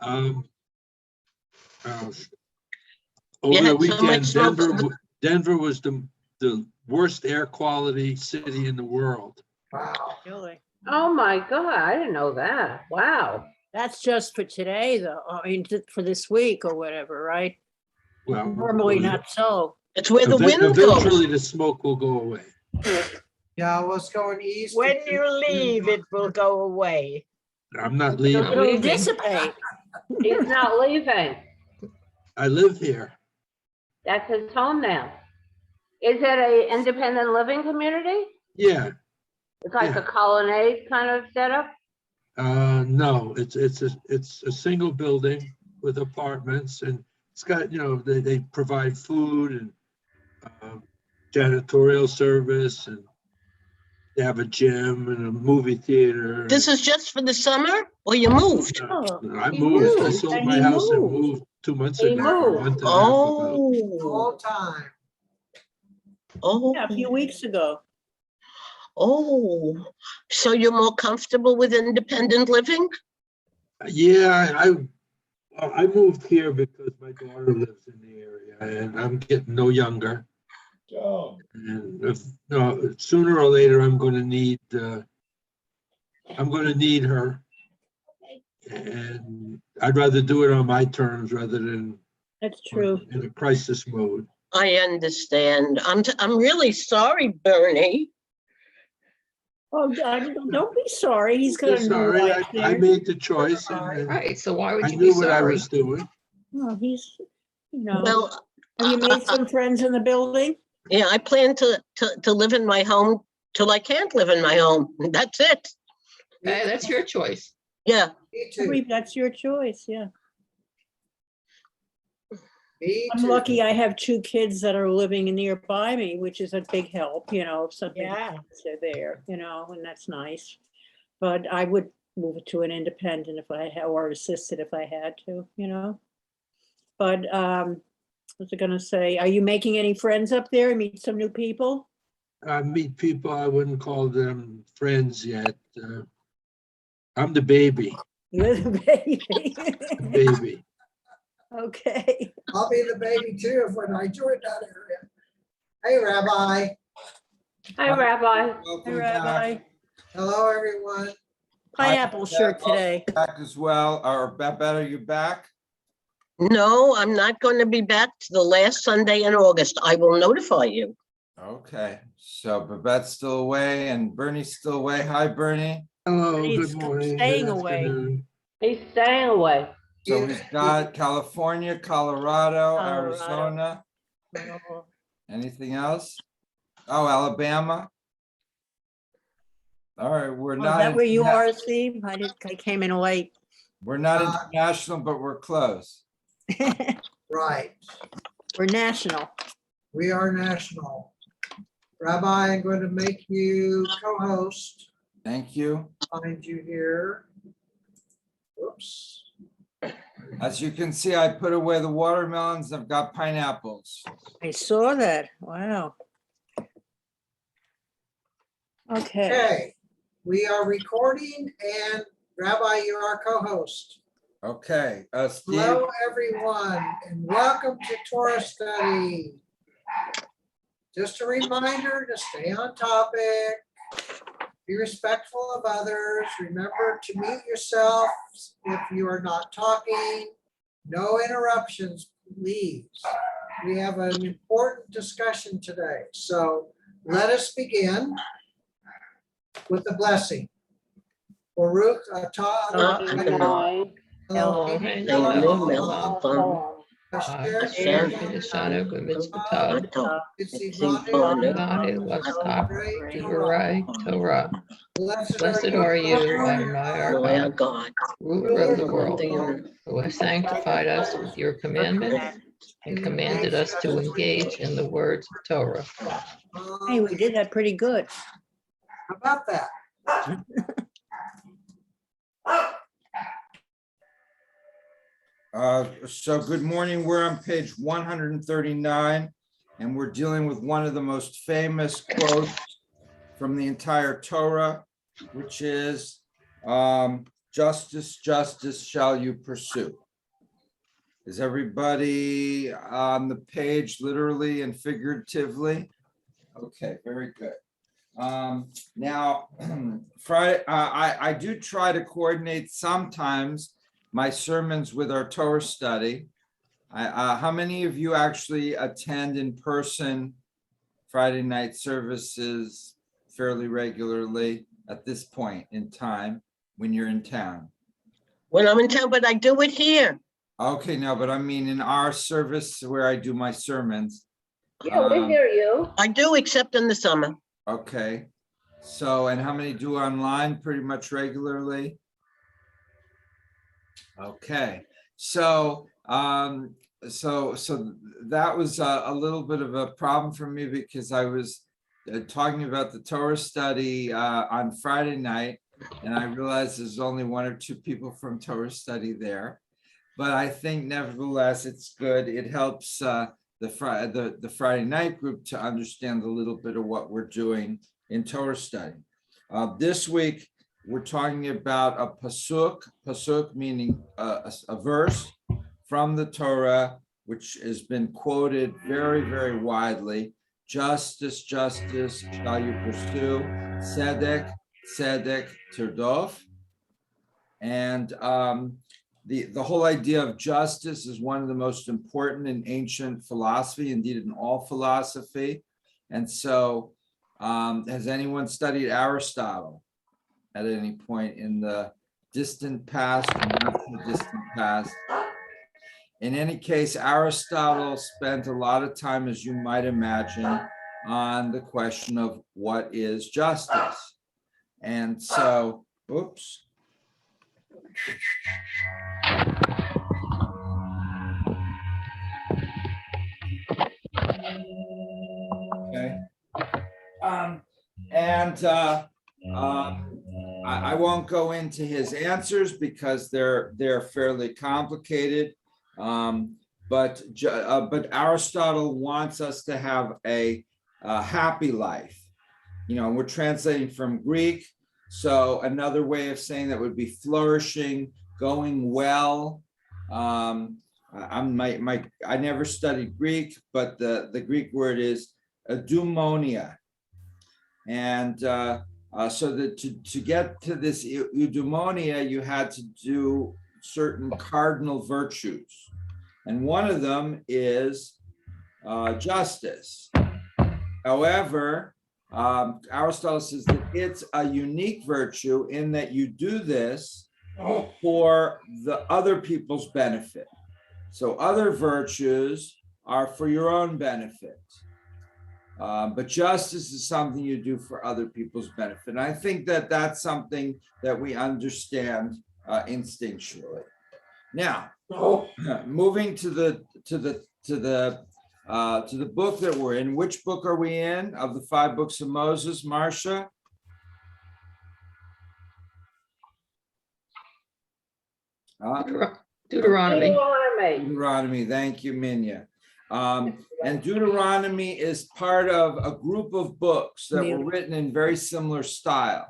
Um, over the weekend, Denver was the worst air quality city in the world. Wow. Really? Oh my God, I didn't know that. Wow. That's just for today, though. I mean, for this week or whatever, right? Well, Normally not so. It's where the wind eventually goes. the smoke will go away. Yeah, what's going east? When you leave, it will go away. I'm not leaving. It'll dissipate. He's not leaving. I live here. That's his home now. Is it a independent living community? Yeah. It's like Yeah. a colonnade kind of setup? No, it's a single building with apartments, and it's got, they provide food and janitorial service, and they have a gym and a movie theater. This is just for the summer, or you moved? I He moved. I moved, sold and my he house and moved. moved 2 months He ago. moved. a month and a half ago. All time. Yeah, a few weeks ago. Oh, so you're more comfortable with independent living? Yeah, I moved here because my daughter lives in the area, and I'm getting no younger. And sooner or later, I'm going to need her, and I'd rather do it on my terms rather than That's true. in a crisis mode. I understand. I'm really sorry, Bernie. Oh, don't be sorry. He's got a new Sorry, wife I there. made the choice, and Right, so why I would you be knew what I sorry? was doing. Oh, he's, Well, have you made some friends in the building? yeah, I plan to live in my home till I can't live in my home. That's it. Hey, that's your choice. Yeah. Me too. That's your choice, yeah. Me I'm too. lucky I have 2 kids that are living nearby me, which is a big help, if something Yeah. happens, they're there, and that's nice. But I would move it to an independent if I had, or assisted if I had to. But what was I gonna say? Are you making any friends up there? Meet some new people? I meet people, I wouldn't call them friends yet. I'm the baby, You're the baby. the baby. Okay. I'll be the baby too when I join that area. Hey, Rabbi. Hi, Rabbi. Hi, Welcome Rabbi. back. Hello, everyone. Pineapple shirt today. Back as well, or Babette, are you back? No, I'm not going to be back to the last Sunday in August. I will notify you. Okay, so Babette's still away and Bernie's still away. Hi, Bernie. Hello, He's good morning. staying good away. afternoon. He's staying away. So we've got California, Colorado, Colorado. Arizona. Oh, Anything else? Oh, Alabama. All right, we're is not. that where you are, Steve? I came in late. We're not international, but we're close. Right. We're national. We are national. Rabbi, I'm going to make you co-host. Thank you. Find you here. Whoops. As you can see, I put away the watermelons. I've got pineapples. I saw that. Wow. Okay. Okay, we are recording and Rabbi, you're our co-host. Okay, Steve. Hello, everyone, and welcome to Torah study. Just a reminder to stay on topic, be respectful of others. Remember to mute yourself if you are not talking. No interruptions, please. We have an important discussion today, so let us begin with the blessing. Baruch atah Adonai Adonai, Hello. asher Shana B'mitzvotah, tzivanu Vanu L'sach Divrei Torah. Blessed are you, Adonai, our Lord God, God. ruler of the world, who has sanctified us with your commandments and commanded us to engage in the words of Torah. Hey, we did that pretty good. How about that? So good morning. We're on page 139, and we're dealing with one of the most famous quotes from the entire Torah, which is justice, justice shall you pursue. Is everybody on the page literally and figuratively? Okay, very good. Now, Friday, I do try to coordinate sometimes my sermons with our Torah study. How many of you actually attend in person Friday night services fairly regularly at this point in time when you're in town? When I'm in town, but I do it here. Okay, no, but I mean in our service where I do my sermons. Yeah, we hear you. I do, except in the summer. Okay, so, and how many do online pretty much regularly? Okay, so, so that was a little bit of a problem for me because I was talking about the Torah study on Friday night, and I realized there's only one or two people from Torah study there. But I think nevertheless, it's good. It helps the Friday night group to understand a little bit of what we're doing in Torah study. This week, we're talking about a pasuk meaning a verse from the Torah, which has been quoted very, very widely. Justice, justice shall you pursue. Tzedek, tzedek tirdof. And the whole idea of justice is one of the most important in ancient philosophy, indeed in all philosophy. And so has anyone studied Aristotle at any point in the distant past or not so distant past? In any case, Aristotle spent a lot of time, as you might imagine, on the question of what is justice. And so, oops. Okay. I won't go into his answers because they're fairly complicated. But Aristotle wants us to have a happy life. You know, we're translating from Greek. So another way of saying that would be flourishing, going well. I never studied Greek, but the Greek word is eudaimonia. And so that to get to this eudaimonia, you had to do certain cardinal virtues. And one of them is justice. However, Aristotle says that it's a unique virtue in that you do this for the other people's benefit. So other virtues are for your own benefit. But justice is something you do for other people's benefit. And I think that that's something that we understand instinctually. Now, moving to the book that we're in. Which book are we in of the 5 books of Moses, Marcia? Deuteronomy. Deuteronomy. Thank you, Minya. And Deuteronomy is part of a group of books that were written in very similar style.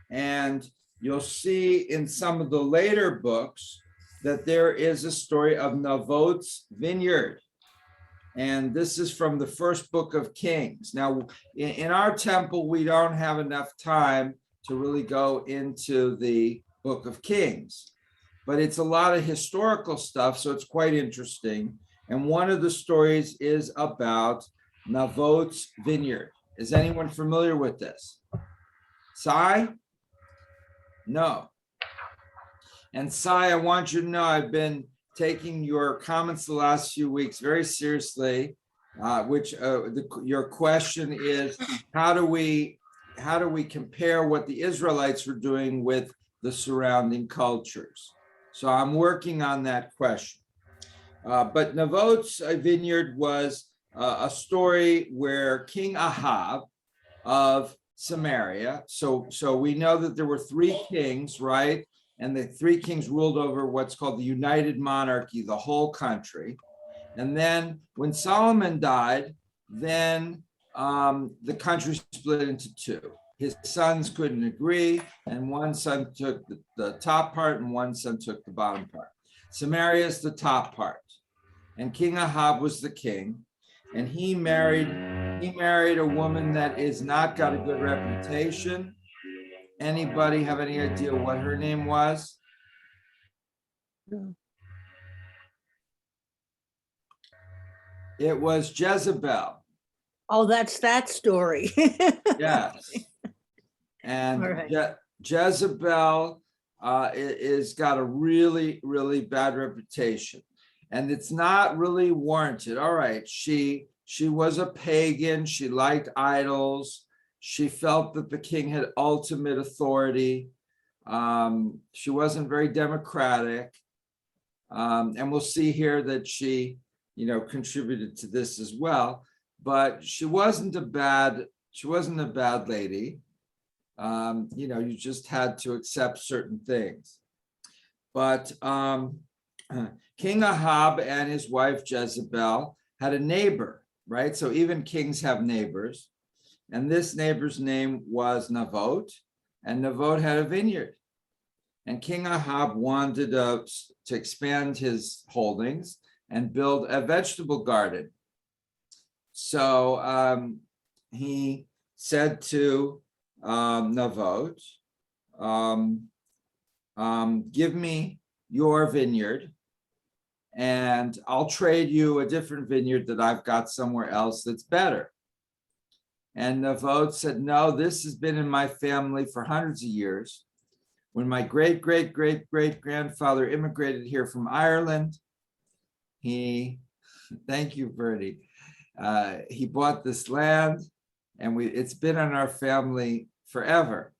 And you'll see in some of the later books that there is a story of Naboth's vineyard. And this is from the first book of Kings. Now, in our temple, we don't have enough time to really go into the book of Kings, but it's a lot of historical stuff, so it's quite interesting. And one of the stories is about Naboth's vineyard. Is anyone familiar with this? Sai? No. And Sai, I want you to know I've been taking your comments the last few weeks very seriously, which your question is, how do we compare what the Israelites were doing with the surrounding cultures? So I'm working on that question. But Naboth's vineyard was a story where King Ahab of Samaria, so we know that there were 3 kings, right? And the 3 kings ruled over what's called the United Monarchy, the whole country. And then when Solomon died, then the country split into 2. his sons couldn't agree, and one son took the top part and one son took the bottom part. Samaria is the top part. And King Ahab was the king, and he married a woman that is not got a good reputation. Anybody have any idea what her name was? No. It was Jezebel. Oh, that's that story. Yes. And All right. Jezebel is got a really, really bad reputation. And it's not really warranted. All right, she was a pagan. She liked idols. She felt that the king had ultimate authority. She wasn't very democratic. And we'll see here that she, contributed to this as well. But she wasn't a bad lady. You just had to accept certain things. But King Ahab and his wife Jezebel had a neighbor, right? So even kings have neighbors. And this neighbor's name was Navot, and Navot had a vineyard. And King Ahab wanted to expand his holdings and build a vegetable garden. So he said to Navot, give me your vineyard and I'll trade you a different vineyard that I've got somewhere else that's better. And Navot said, no, this has been in my family for hundreds of years. When my great, great, great, great grandfather immigrated here from Ireland, thank you, Bertie, he bought this land and it's been in our family forever.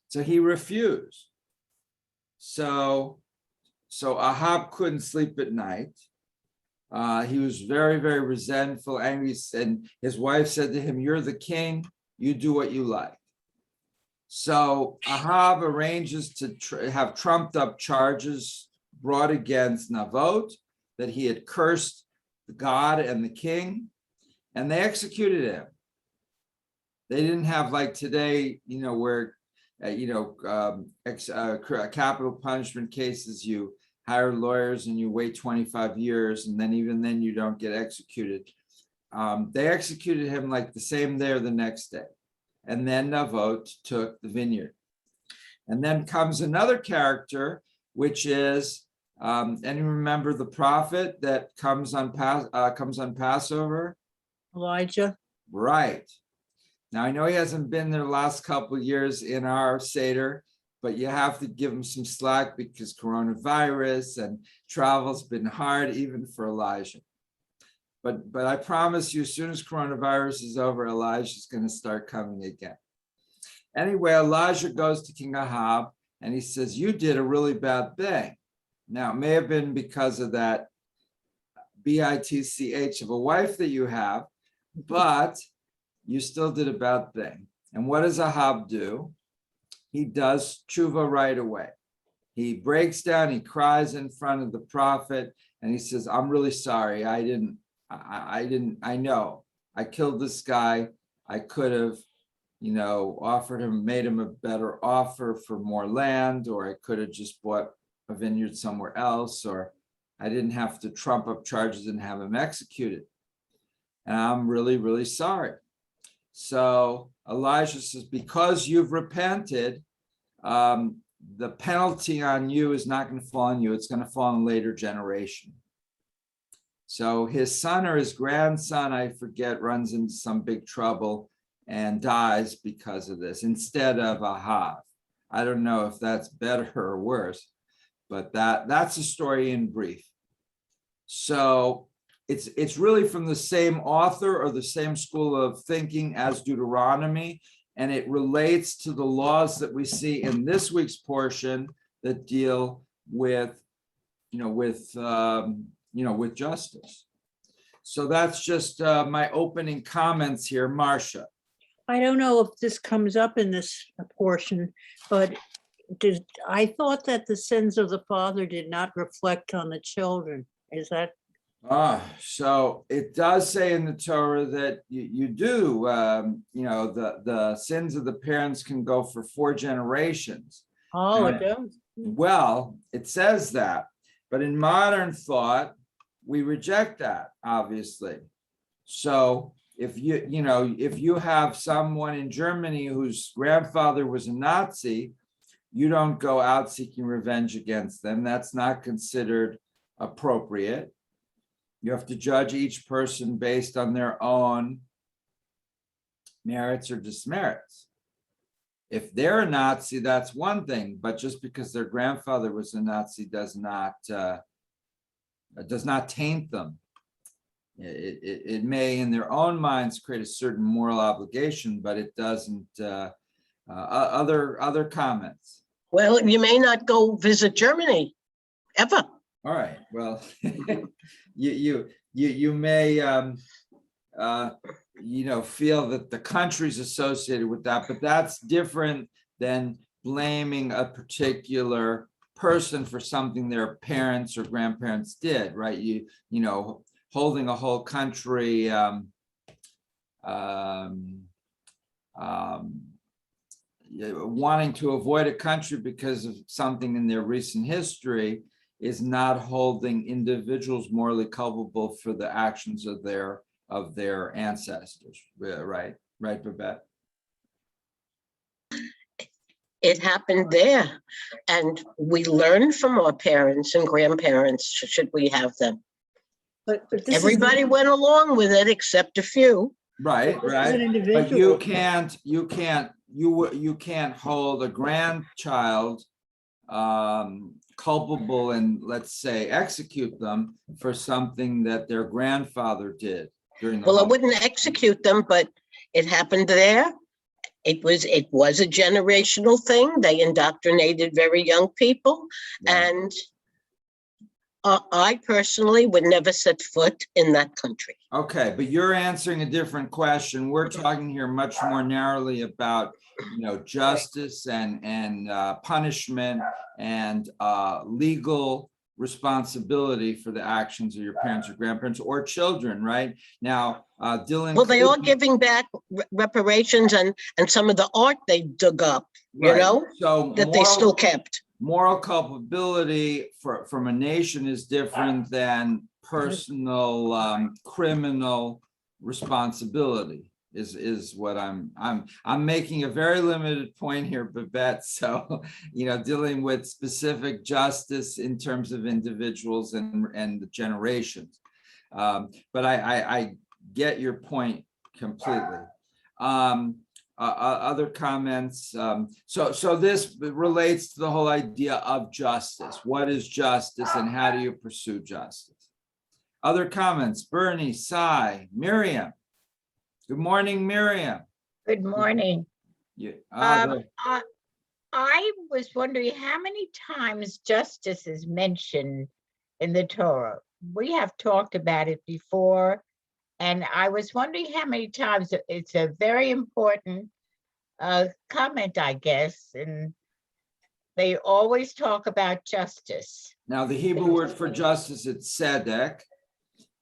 So he refused. So Ahab couldn't sleep at night. He was very, very resentful, angry, and his wife said to him, you're the king, you do what you like. So Ahab arranges to have trumped up charges brought against Navot that he had cursed God and the king, and they executed him. They didn't have like today, where, capital punishment cases, you hire lawyers and you wait 25 years, and then even then you don't get executed. They executed him like the same day or the next day. And then Navot took the vineyard. And then comes another character, which is, anyone remember the prophet that comes on Passover? Elijah. Right. Now, I know he hasn't been there the last couple of years in our Seder, but you have to give him some slack because coronavirus and travel's been hard, even for Elijah. But I promise you, as soon as coronavirus is over, Elijah's going to start coming again. Anyway, Elijah goes to King Ahab and he says, you did a really bad thing. Now, it may have been because of that bitch of a wife that you have, but you still did a bad thing. And what does Ahab do? He does tshuva right away. He breaks down, he cries in front of the prophet, and he says, I'm really sorry. I know I killed this guy. I could have, made him a better offer for more land, or I could have just bought a vineyard somewhere else, or I didn't have to trump up charges and have him executed. And I'm really, really sorry. So Elijah says, because you've repented, the penalty on you is not going to fall on you. It's going to fall on a later generation. So his son or his grandson, I forget, runs into some big trouble and dies because of this instead of Ahab. I don't know if that's better or worse, but that's a story in brief. So it's really from the same author or the same school of thinking as Deuteronomy, and it relates to the laws that we see in this week's portion that deal with justice. So that's just my opening comments here, Marcia. I don't know if this comes up in this portion, but I thought that the sins of the father did not reflect on the children. Is that? So it does say in the Torah that you do, the sins of the parents can go for 4 generations. Oh, it does. Well, it says that, but in modern thought, we reject that, obviously. So if you have someone in Germany whose grandfather was a Nazi, you don't go out seeking revenge against them. That's not considered appropriate. You have to judge each person based on their own merits or dismerits. If they're a Nazi, that's one thing, but just because their grandfather was a Nazi does not taint them. It may, in their own minds, create a certain moral obligation, but it doesn't. Other comments. Well, you may not go visit Germany ever. All right. Well, you may feel that the country's associated with that, but that's different than blaming a particular person for something their parents or grandparents did, right? Holding a whole country wanting to avoid a country because of something in their recent history is not holding individuals morally culpable for the actions of their ancestors, right, Babette? It happened there, and we learn from our parents and grandparents, should we have them. But this Everybody went along with it except a few. Right. But you can't hold a grandchild culpable and, let's say, execute them for something that their grandfather did during the Well, I wouldn't execute them, but it happened there. It was a generational thing. They indoctrinated very young people, and I personally would never set foot in that country. Okay, but you're answering a different question. We're talking here much more narrowly about, justice and punishment and legal responsibility for the actions of your parents or grandparents or children, right? Now, Dylan. Well, they are giving back reparations and some of the art they dug up, so that they still kept. Moral culpability from a nation is different than personal criminal responsibility is what I'm making a very limited point here, Babette. So, dealing with specific justice in terms of individuals and the generations. But I get your point completely. Other comments? So this relates to the whole idea of justice. What is justice and how do you pursue justice? Other comments? Bernie, Cy, Miriam. Good morning, Miriam. Good morning. I was wondering how many times justice is mentioned in the Torah. We have talked about it before, and I was wondering how many times. It's a very important comment, I guess, and they always talk about justice. Now, the Hebrew word for justice is tzedek,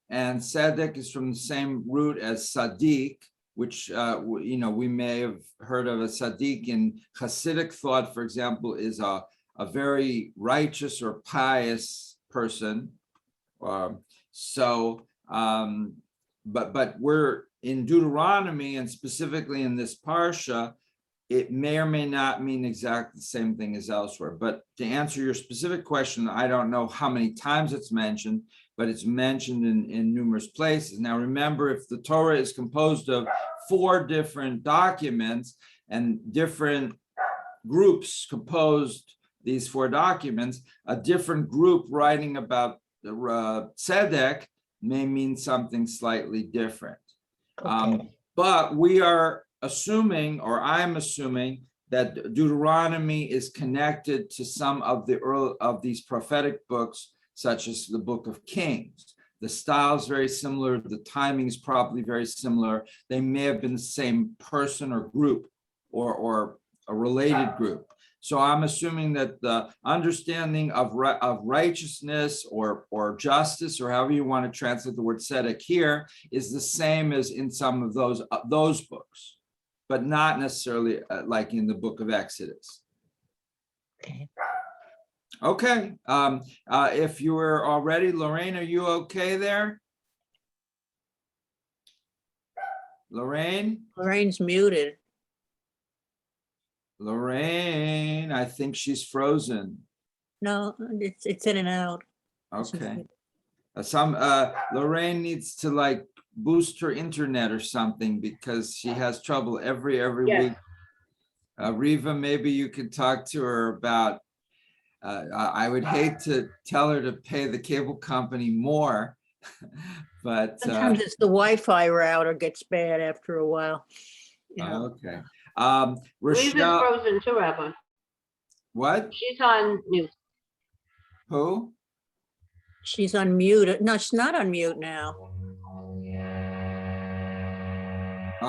and tzedek is from the same root as sadiq, which we may have heard of. A sadiq in Hasidic thought, for example, is a very righteous or pious person. But we're in Deuteronomy, and specifically in this parsha, it may or may not mean exactly the same thing as elsewhere. But to answer your specific question, I don't know how many times it's mentioned, but it's mentioned in numerous places. Now, remember, if the Torah is composed of 4 different documents and different groups composed these 4 documents, a different group writing about the tzedek may mean something slightly different. Okay. But we are assuming, or I'm assuming, that Deuteronomy is connected to some of these prophetic books, such as the Book of Kings. The style is very similar. The timing is probably very similar. They may have been the same person or group or a related group. So I'm assuming that the understanding of righteousness or justice, or however you want to translate the word tzedek here, is the same as in some of those books, but not necessarily like in the book of Exodus. Okay. Okay, if you were already, Lorraine, are you okay there? Lorraine? Lorraine's muted. Lorraine, I think she's frozen. No, it's in and out. Okay. Lorraine needs to like boost her internet or something because she has trouble every Yes. week. Riva, maybe you could talk to her about, I would hate to tell her to pay the cable company more, but. Sometimes it's the Wi-Fi router gets bad after a while. You know. Okay. Reeva's Rochelle, frozen too, Rabbi. what? She's on mute. Who? She's unmuted. No, she's not on mute now. Oh, Yeah.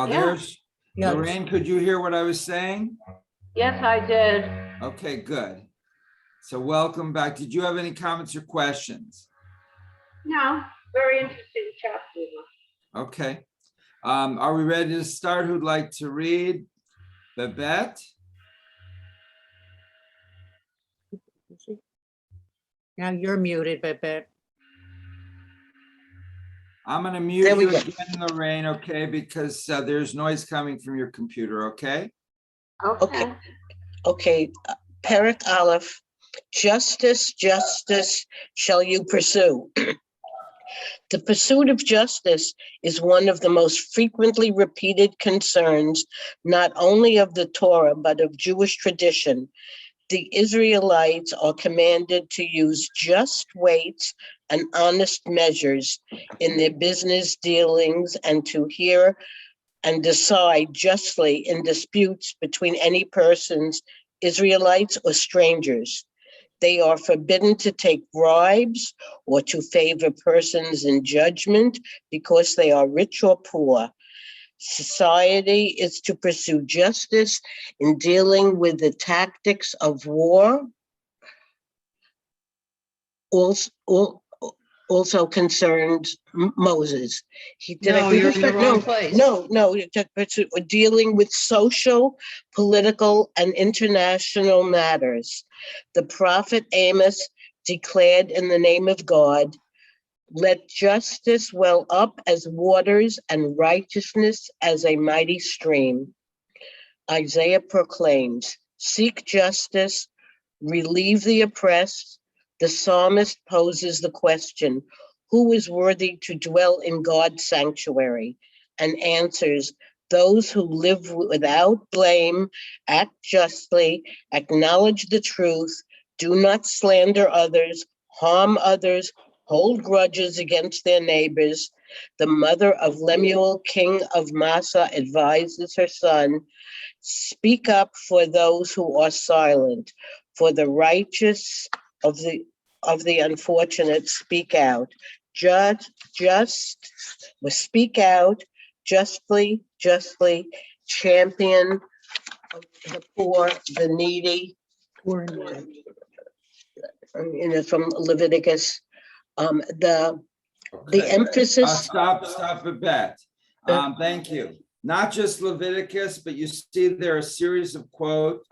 there's, Yeah. Lorraine, could you hear what I was saying? Yes, I did. Okay, good. So welcome back. Did you have any comments or questions? No, very interesting chapter. Okay. Are we ready to start? Who'd like to read? Babette? Now you're muted, Babette. I'm gonna There mute we you go. again, Lorraine, okay? Because there's noise coming from your computer, okay? Okay. Okay, Perek Aleph, justice, justice shall you pursue. The pursuit of justice is one of the most frequently repeated concerns, not only of the Torah, but of Jewish tradition. The Israelites are commanded to use just weights and honest measures in their business dealings and to hear and decide justly in disputes between any persons, Israelites or strangers. They are forbidden to take bribes or to favor persons in judgment because they are rich or poor. Society is to pursue justice in dealing with the tactics of war, also concerned Moses. No, you're in the wrong place. No, dealing with social, political, and international matters. The prophet Amos declared in the name of God, "Let justice well up as waters and righteousness as a mighty stream." Isaiah proclaims, "Seek justice, relieve the oppressed." The psalmist poses the question, who is worthy to dwell in God's sanctuary? And answers, those who live without blame, act justly, acknowledge the truth, do not slander others, harm others, hold grudges against their neighbors. The mother of Lemuel, king of Massa, advises her son, speak up for those who are silent, for the righteous of the unfortunate, speak out. Speak out, justly, champion the poor, the needy. From Leviticus. The emphasis. Stop, Babette. Thank you. Not just Leviticus, but you see there are a series of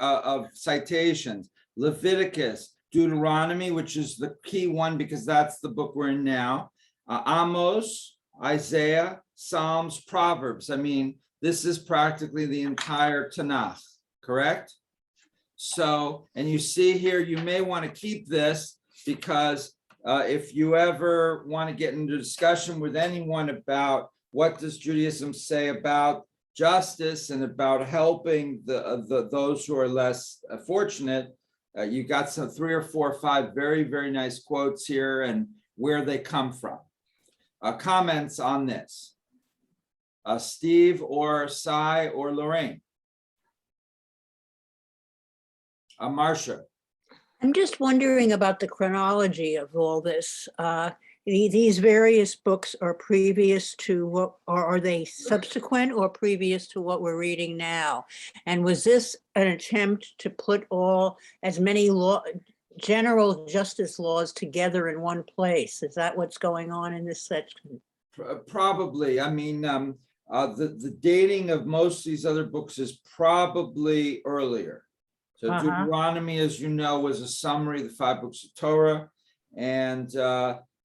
of citations. Leviticus, Deuteronomy, which is the key one because that's the book we're in now. Amos, Isaiah, Psalms, Proverbs. I mean, this is practically the entire Tanakh, correct? So, and you see here, you may want to keep this because if you ever want to get into discussion with anyone about what does Judaism say about justice and about helping those who are less fortunate, you got some 3 or 4 or 5 very, very nice quotes here and where they come from. Comments on this? Steve or Sai or Lorraine? Marcia. I'm just wondering about the chronology of all this. these various books are previous to what, or are they subsequent or previous to what we're reading now? And was this an attempt to put as many general justice laws together in one place? Is that what's going on in this section? Probably. I mean, the dating of most of these other books is probably earlier. So Deuteronomy, as you know, was a summary of the 5 books of Torah, and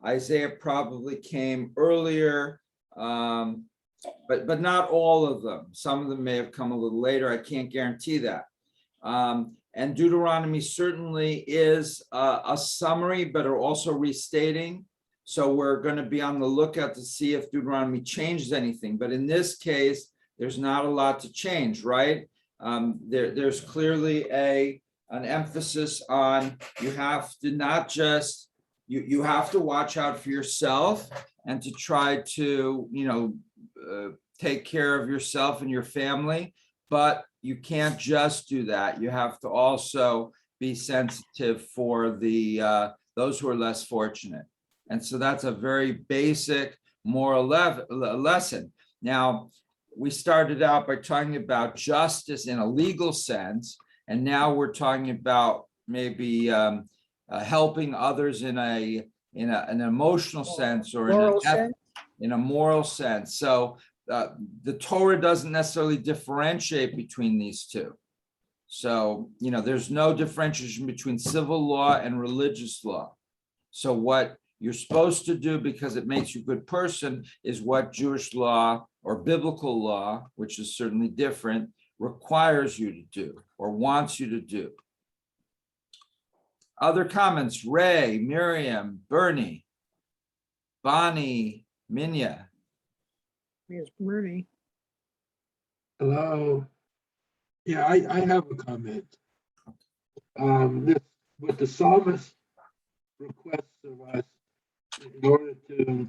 Isaiah probably came earlier, but not all of them. Some of them may have come a little later. I can't guarantee that. And Deuteronomy certainly is a summary, but are also restating. So we're going to be on the lookout to see if Deuteronomy changes anything. But in this case, there's not a lot to change, right? There's clearly an emphasis on you have to not just, you have to watch out for yourself and to try to, take care of yourself and your family, but you can't just do that. You have to also be sensitive for those who are less fortunate. And so that's a very basic moral lesson. Now, we started out by talking about justice in a legal sense, and now we're talking about maybe helping others in an emotional sense or in a moral sense. So the Torah doesn't necessarily differentiate between these two. So, there's no differentiation between civil law and religious law. So what you're supposed to do, because it makes you a good person, is what Jewish law or biblical law, which is certainly different, requires you to do or wants you to do. Other comments? Ray, Miriam, Bernie, Bonnie, Minya. Here's Bernie. Hello. Yeah, I have a comment. What the psalmist requests of us in order to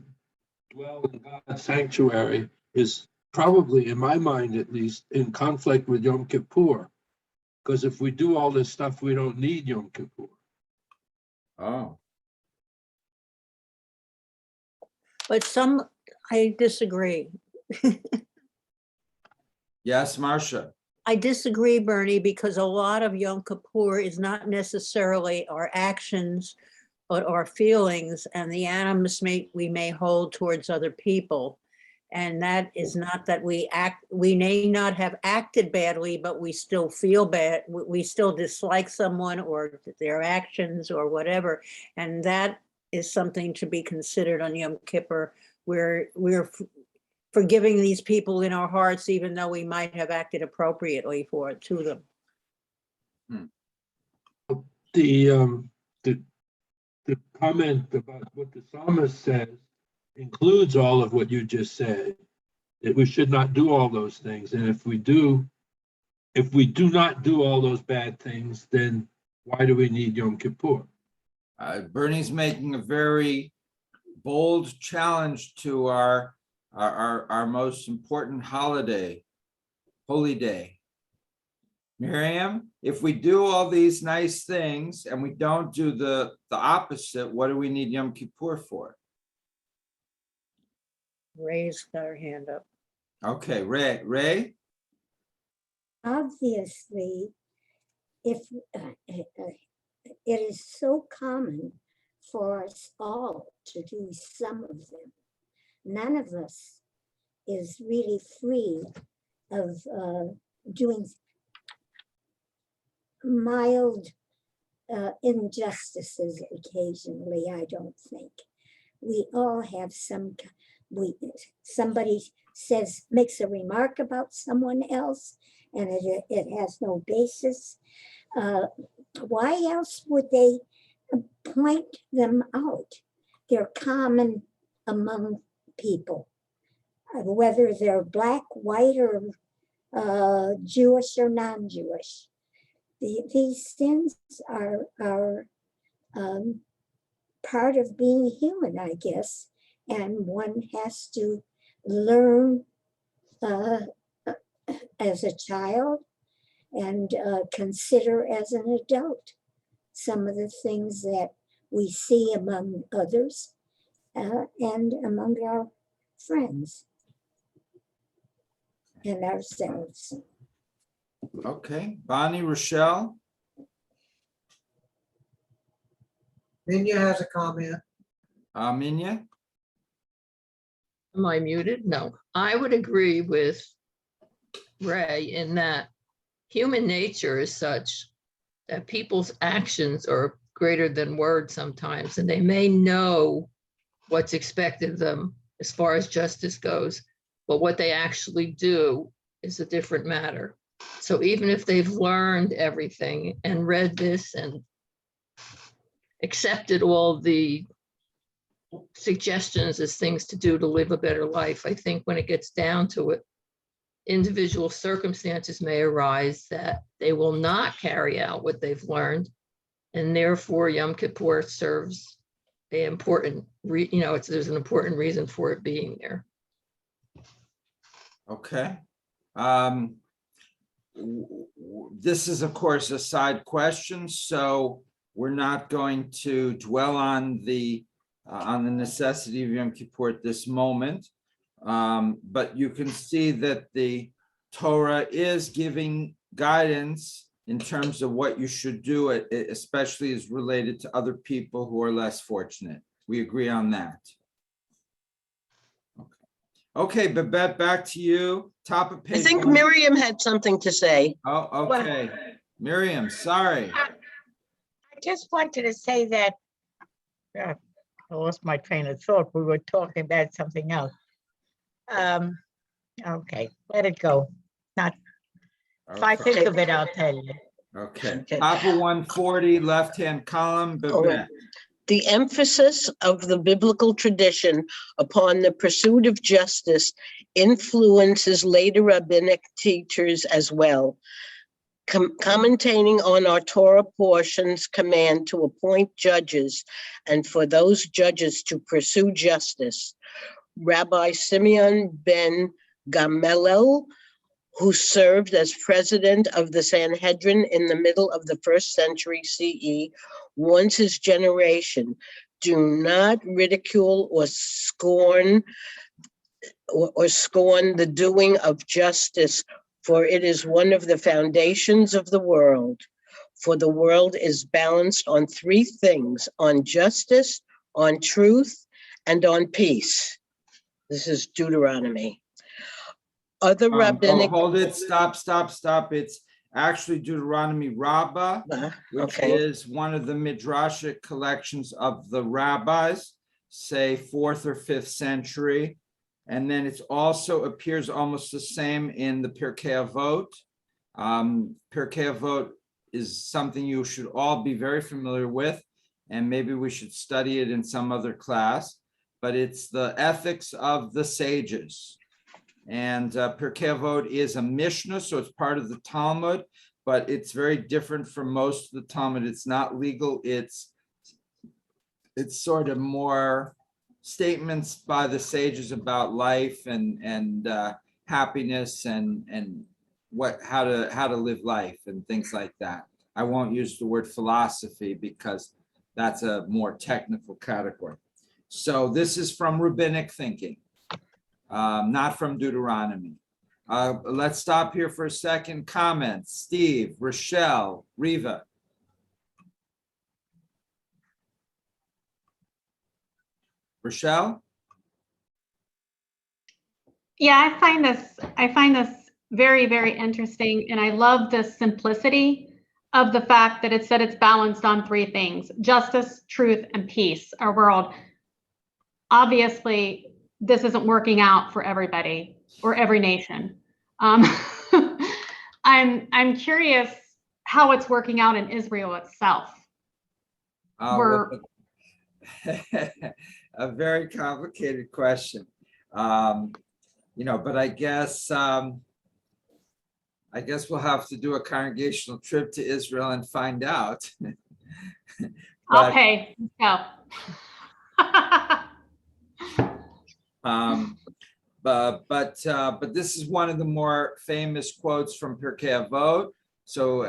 dwell in God's sanctuary is probably, in my mind at least, in conflict with Yom Kippur. Because if we do all this stuff, we don't need Yom Kippur. Oh. But I disagree. Yes, Marcia. I disagree, Bernie, because a lot of Yom Kippur is not necessarily our actions, but our feelings and the animus we may hold towards other people. And that is not that we may not have acted badly, but we still feel bad. We still dislike someone or their actions or whatever. And that is something to be considered on Yom Kippur, where we're forgiving these people in our hearts, even though we might have acted appropriately to them. The comment about what the psalmist says includes all of what you just said, that we should not do all those things. And if we do not do all those bad things, then why do we need Yom Kippur? Bernie's making a very bold challenge to our most important holiday, holy day. Miriam, if we do all these nice things and we don't do the opposite, what do we need Yom Kippur for? Ray's got her hand up. Okay, Ray? Obviously, if it is so common for us all to do some of them, none of us is really free of doing mild injustices occasionally, I don't think. We all have somebody makes a remark about someone else and it has no basis. Why else would they point them out? They're common among people, whether they're black, white, or Jewish or non-Jewish. These sins are part of being human, I guess, and one has to learn as a child and consider as an adult some of the things that we see among others and among our friends and ourselves. Okay, Bonnie, Rochelle? Minya has a comment. Minya? Am I muted? No. I would agree with Ray in that human nature is such that people's actions are greater than words sometimes, and they may know what's expected of them as far as justice goes, but what they actually do is a different matter. So even if they've learned everything and read this and accepted all the suggestions as things to do to live a better life, I think when it gets down to it, individual circumstances may arise that they will not carry out what they've learned, and therefore Yom Kippur serves an important, there's an important reason for it being there. Okay. This is, of course, a side question, so we're not going to dwell on the necessity of Yom Kippur at this moment. But you can see that the Torah is giving guidance in terms of what you should do, especially as related to other people who are less fortunate. We agree on that. Okay, Babette, back to you. Top of page. I think 1. Miriam had something to say. Oh, okay. Miriam, sorry. I just wanted to say that, I lost my train of thought. We were talking about something else. Okay, let it go. Not, if I think of it, I'll tell you. Okay. Top of 140, left-hand column, Oh, Babette. the emphasis of the biblical tradition upon the pursuit of justice influences later rabbinic teachers as well. Commentating on our Torah portion's command to appoint judges and for those judges to pursue justice, Rabbi Simeon ben Gamaliel, who served as president of the Sanhedrin in the middle of the 1st century CE, warns his generation, do not ridicule or scorn the doing of justice, for it is one of the foundations of the world. For the world is balanced on 3 things: on justice, on truth, and on peace. This is Deuteronomy. Other rabbinic. Hold it, stop. It's actually Deuteronomy Rabbah, which is one of the midrashic collections of the rabbis, say 4th or 5th century. And then it also appears almost the same in the Pirkei Avot. Pirkei Avot is something you should all be very familiar with, and maybe we should study it in some other class, but it's the ethics of the sages. And Pirkei Avot is a Mishnah, so it's part of the Talmud, but it's very different from most of the Talmud. It's not legal. It's sort of more statements by the sages about life and happiness and how to live life and things like that. I won't use the word philosophy because that's a more technical category. So this is from rabbinic thinking. Not from Deuteronomy. Let's stop here for a second. Comments. Steve, Rochelle, Riva. Rochelle? Yeah, I find this very, very interesting, and I love the simplicity of the fact that it said it's balanced on 3 things: justice, truth, and peace. Our world. Obviously, this isn't working out for everybody or every nation. I'm curious how it's working out in Israel itself. A very complicated question. But I guess we'll have to do a congregational trip to Israel and find out. Okay, go. But this is one of the more famous quotes from Pirkei Avot. So,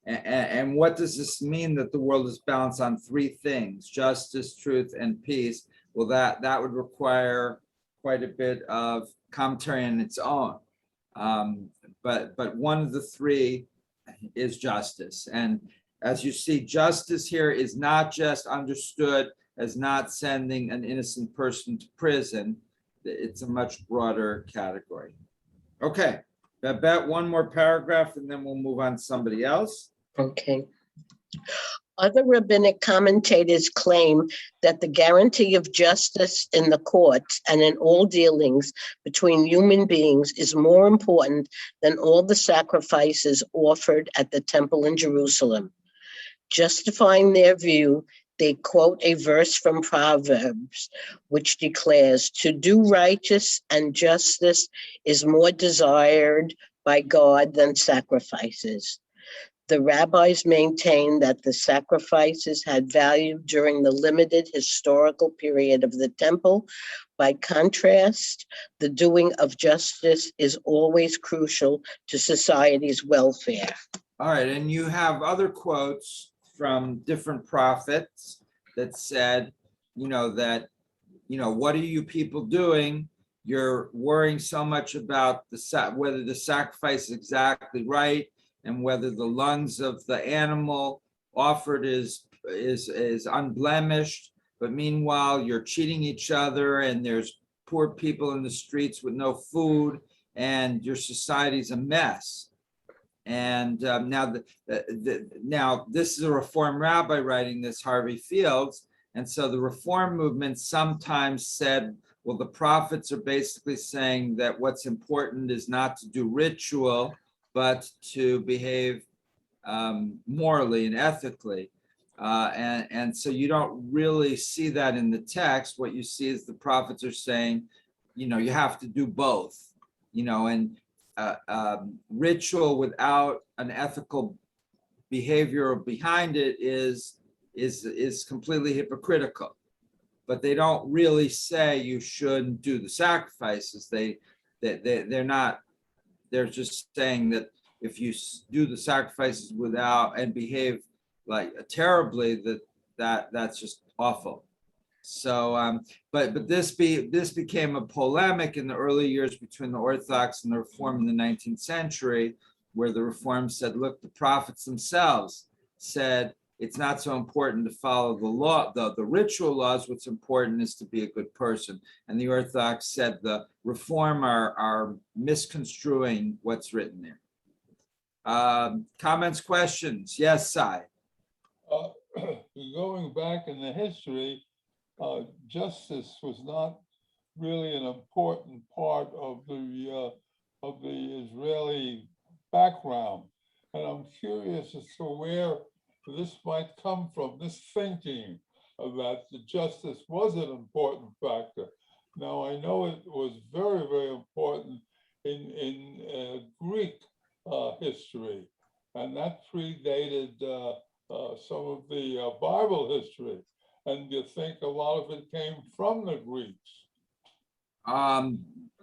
and what does this mean that the world is balanced on 3 things: justice, truth, and peace? well, that would require quite a bit of commentary on its own. But one of the three is justice. And as you see, justice here is not just understood as not sending an innocent person to prison. It's a much broader category. Okay, Babette, one more paragraph and then we'll move on to somebody else. Okay. Other rabbinic commentators claim that the guarantee of justice in the courts and in all dealings between human beings is more important than all the sacrifices offered at the temple in Jerusalem. Justifying their view, they quote a verse from Proverbs, which declares, "To do righteous and justice is more desired by God than sacrifices." The rabbis maintained that the sacrifices had value during the limited historical period of the temple. By contrast, the doing of justice is always crucial to society's welfare. All right, and you have other quotes from different prophets that said, that, what are you people doing? You're worrying so much about whether the sacrifice is exactly right and whether the lungs of the animal offered is unblemished. But meanwhile, you're cheating each other and there's poor people in the streets with no food and your society's a mess. And now this is a Reform rabbi writing this, Harvey Fields. And so the Reform movement sometimes said, well, the prophets are basically saying that what's important is not to do ritual, but to behave morally and ethically. And so you don't really see that in the text. What you see is the prophets are saying, you have to do both, and ritual without an ethical behavior behind it is completely hypocritical. But they don't really say you shouldn't do the sacrifices. They're not. They're just saying that if you do the sacrifices without and behave like terribly, that's just awful. So, but this became a polemic in the early years between the Orthodox and the Reform in the 19th century, where the Reform said, look, the prophets themselves said it's not so important to follow the law, the ritual laws. What's important is to be a good person. And the Orthodox said the Reform are misconstruing what's written there. Comments, questions? Yes, Sai. Going back in the history, justice was not really an important part of the Israeli background, and I'm curious as to where this might come from. This thinking that the justice was an important factor. Now I know it was very, very important in Greek history, and that predated some of the Bible history. And you think a lot of it came from the Greeks?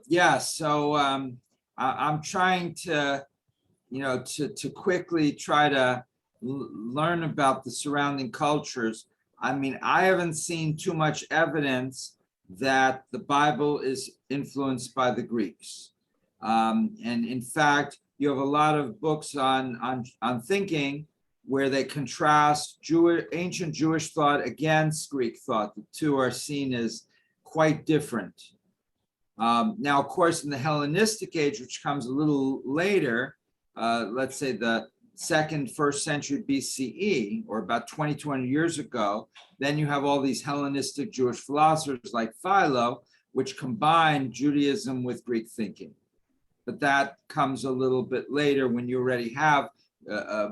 Yeah, so I'm trying to, to quickly try to learn about the surrounding cultures. I mean, I haven't seen too much evidence that the Bible is influenced by the Greeks. And in fact, you have a lot of books on thinking where they contrast ancient Jewish thought against Greek thought. The two are seen as quite different. Now, of course, in the Hellenistic age, which comes a little later, let's say the first century BCE, or about 2,200 years ago, then you have all these Hellenistic Jewish philosophers like Philo, which combine Judaism with Greek thinking. But that comes a little bit later when you already have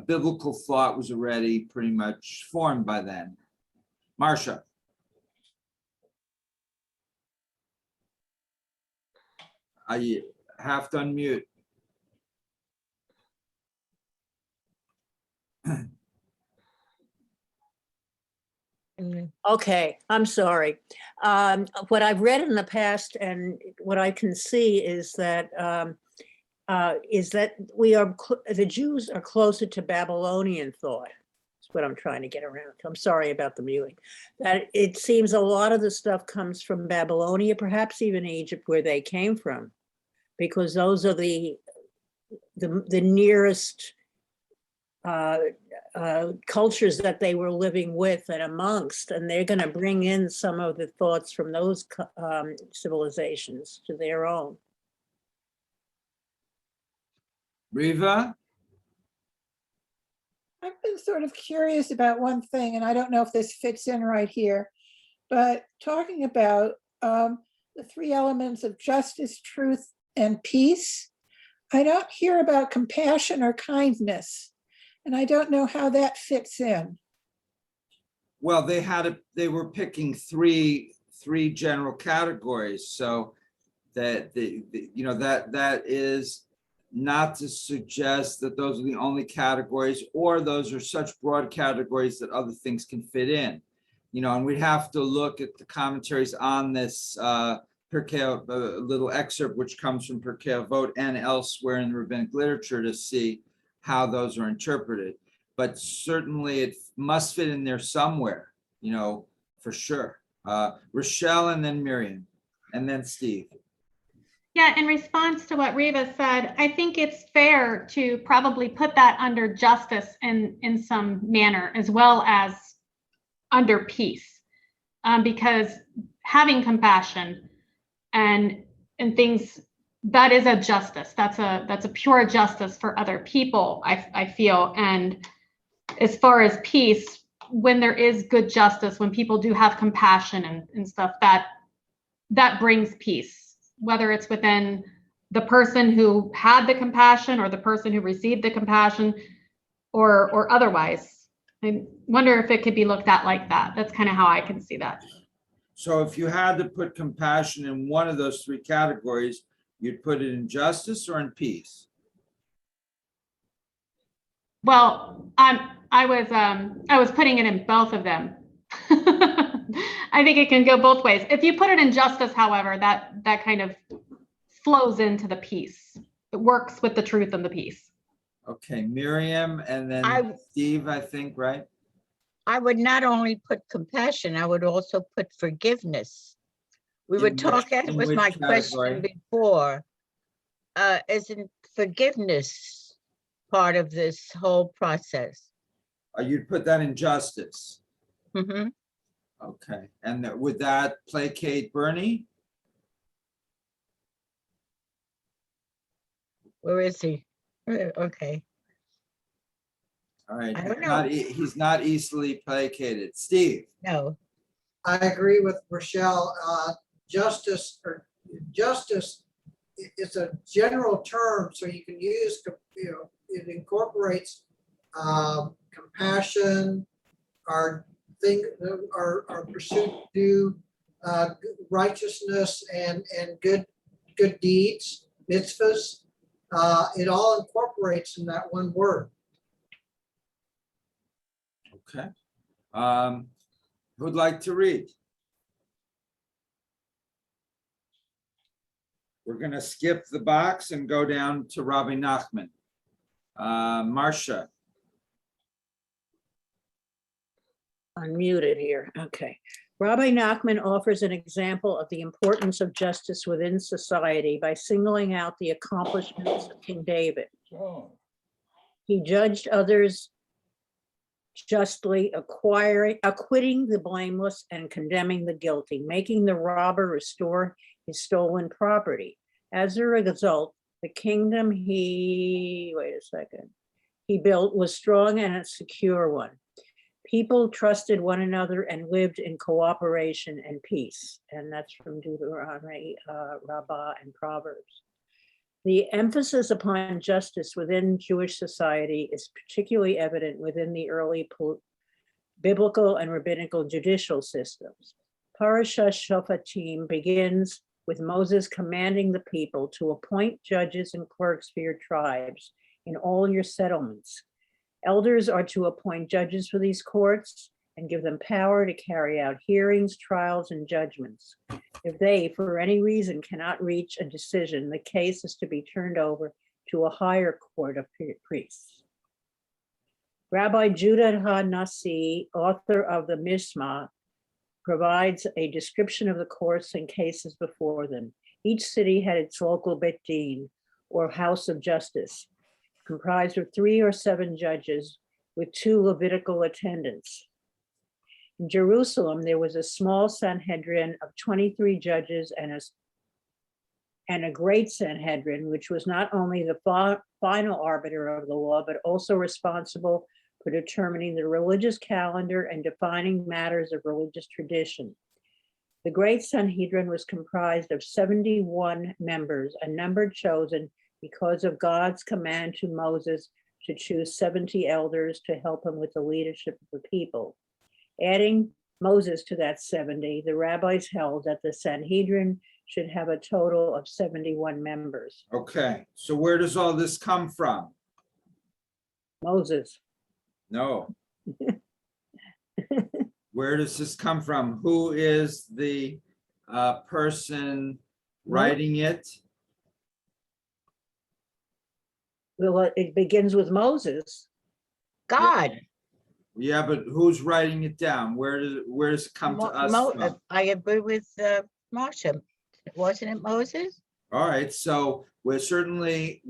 biblical thought was already pretty much formed by then. Marcia. I have to unmute. Okay, I'm sorry. What I've read in the past and what I can see is that the Jews are closer to Babylonian thought. what I'm trying to get around. I'm sorry about the muting. That it seems a lot of the stuff comes from Babylonia, perhaps even Egypt, where they came from, because those are the nearest cultures that they were living with and amongst, and they're going to bring in some of the thoughts from those civilizations to their own. Riva? I've been sort of curious about one thing, and I don't know if this fits in right here, but talking about the three elements of justice, truth, and peace, I don't hear about compassion or kindness, and I don't know how that fits in. Well, they were picking three general categories, so that that is not to suggest that those are the only categories, or those are such broad categories that other things can fit in. And we'd have to look at the commentaries on this Pirkei, little excerpt which comes from Pirkei Avot and elsewhere in the rabbinic literature to see how those are interpreted. But certainly it must fit in there somewhere, for sure. Rochelle, and then Miriam, and then Steve. Yeah, in response to what Riva said, I think it's fair to probably put that under justice in some manner, as well as under peace, because having compassion and things, that is a justice. That's a pure justice for other people, I feel. And as far as peace, when there is good justice, when people do have compassion and stuff, that brings peace, whether it's within the person who had the compassion or the person who received the compassion or otherwise. I wonder if it could be looked at like that. That's kind of how I can see that. So if you had to put compassion in one of those three categories, you'd put it in justice or in peace? Well, I was putting it in both of them. I think it can go both ways. If you put it in justice, however, that kind of flows into the peace. It works with the truth and the peace. Okay, Miriam, and then Steve, I think, right? I would not only put compassion, I would also put forgiveness. We were talking, it was my question before, isn't forgiveness part of this whole process? You'd put that in justice. Mm-hmm. Okay, and would that placate Bernie? Where is he? Okay. All right, I don't know. He's not easily placated. Steve? No. I agree with Rochelle. Justice is a general term, so you can use, it incorporates compassion, our pursuit to do righteousness and good deeds, mitzvahs. It all incorporates in that one word. Okay. Who'd like to read? We're going to skip the box and go down to Rabbi Nachman. Marcia. Unmuted here. Okay. Rabbi Nachman offers an example of the importance of justice within society by singling out the accomplishments of King David. He judged others justly, acquitting the blameless and condemning the guilty, making the robber restore his stolen property. As a result, the kingdom he built was strong and a secure one. People trusted one another and lived in cooperation and peace. And that's from Deuteronomy, Rabbah, and Proverbs. The emphasis upon justice within Jewish society is particularly evident within the early biblical and rabbinical judicial systems. Parashat Shoftim begins with Moses commanding the people to appoint judges and clerks for your tribes in all your settlements. Elders are to appoint judges for these courts and give them power to carry out hearings, trials, and judgments. If they, for any reason, cannot reach a decision, the case is to be turned over to a higher court of priests. Rabbi Judah HaNasi, author of the Mishnah, provides a description of the courts and cases before them. Each city had its local bet din, or house of justice, comprised of 3 or 7 judges with 2 Levitical attendants. In Jerusalem, there was a small Sanhedrin of 23 judges and a great Sanhedrin, which was not only the final arbiter of the law, but also responsible for determining the religious calendar and defining matters of religious tradition. The great Sanhedrin was comprised of 71 members, a number chosen because of God's command to Moses to choose 70 elders to help him with the leadership of the people. Adding Moses to that 70, the rabbis held that the Sanhedrin should have a total of 71 members. Okay, so where does all this come from? Moses. No. Where does this come from? Who is the person writing it? Well, it begins with Moses. God. Yeah, but who's writing it down? Where does it come to us from? I agree with Marsha. Wasn't it Moses? All right, so we're certainly,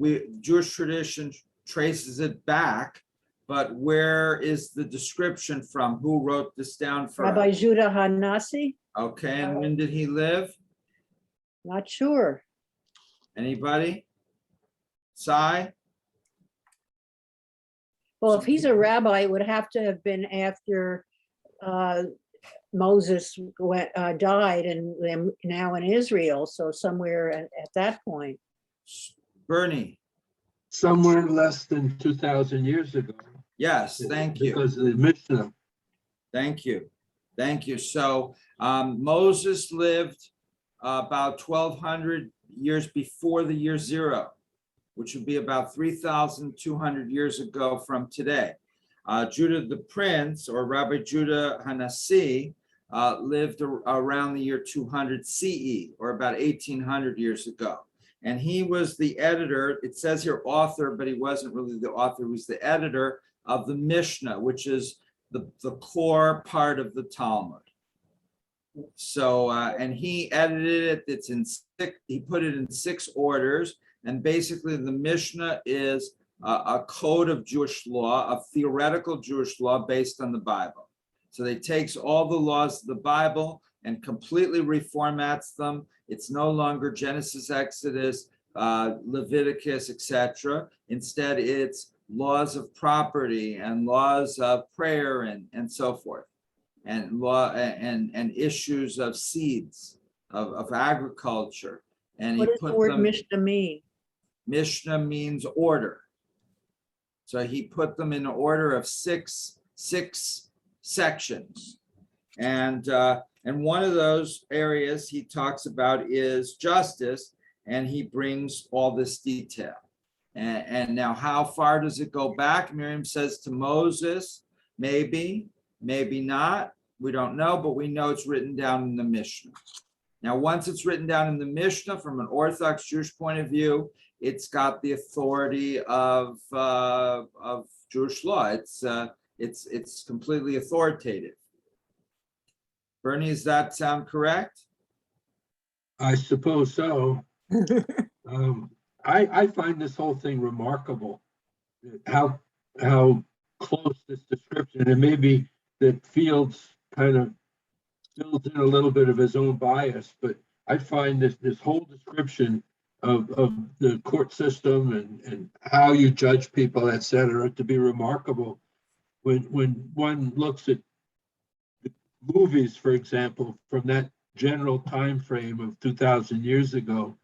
Jewish tradition traces it back, but where is the description from? Who wrote this down for Rabbi us? Judah HaNasi. Okay, and when did he live? Not sure. Anybody? Sai? Well, if he's a rabbi, it would have to have been after Moses died and now in Israel, so somewhere at that point. Bernie? Somewhere less than 2,000 years ago. Yes, thank you. Because of the Mishnah. Thank you. Thank you. So Moses lived about 1,200 years before the year 0, which would be about 3,200 years ago from today. Judah the Prince, or Rabbi Judah HaNasi, lived around the year 200 CE, or about 1,800 years ago. And he was the editor, it says here author, but he wasn't really the author, he was the editor of the Mishnah, which is the core part of the Talmud. So, and he edited it, he put it in 6 orders. And basically the Mishnah is a code of Jewish law, a theoretical Jewish law based on the Bible. So they takes all the laws of the Bible and completely reformats them. It's no longer Genesis, Exodus, Leviticus, etc. Instead, it's laws of property and laws of prayer and so forth, and law and issues of seeds, of agriculture. And What does the word Mishnah mean? Mishnah means order. So he put them in order of six sections. And one of those areas he talks about is justice, and he brings all this detail. And now how far does it go back? Miriam says to Moses, maybe not. We don't know, but we know it's written down in the Mishnah. Now, once it's written down in the Mishnah, from an Orthodox Jewish point of view, it's got the authority of Jewish law. It's completely authoritative. Bernie, does that sound correct? I suppose so. I find this whole thing remarkable. How close this description, and maybe that Fields kind of fills in a little bit of his own bias, but I find this whole description of the court system and how you judge people, et cetera, to be remarkable. When one looks at the movies, for example, from that general time frame of 2,000 years ago,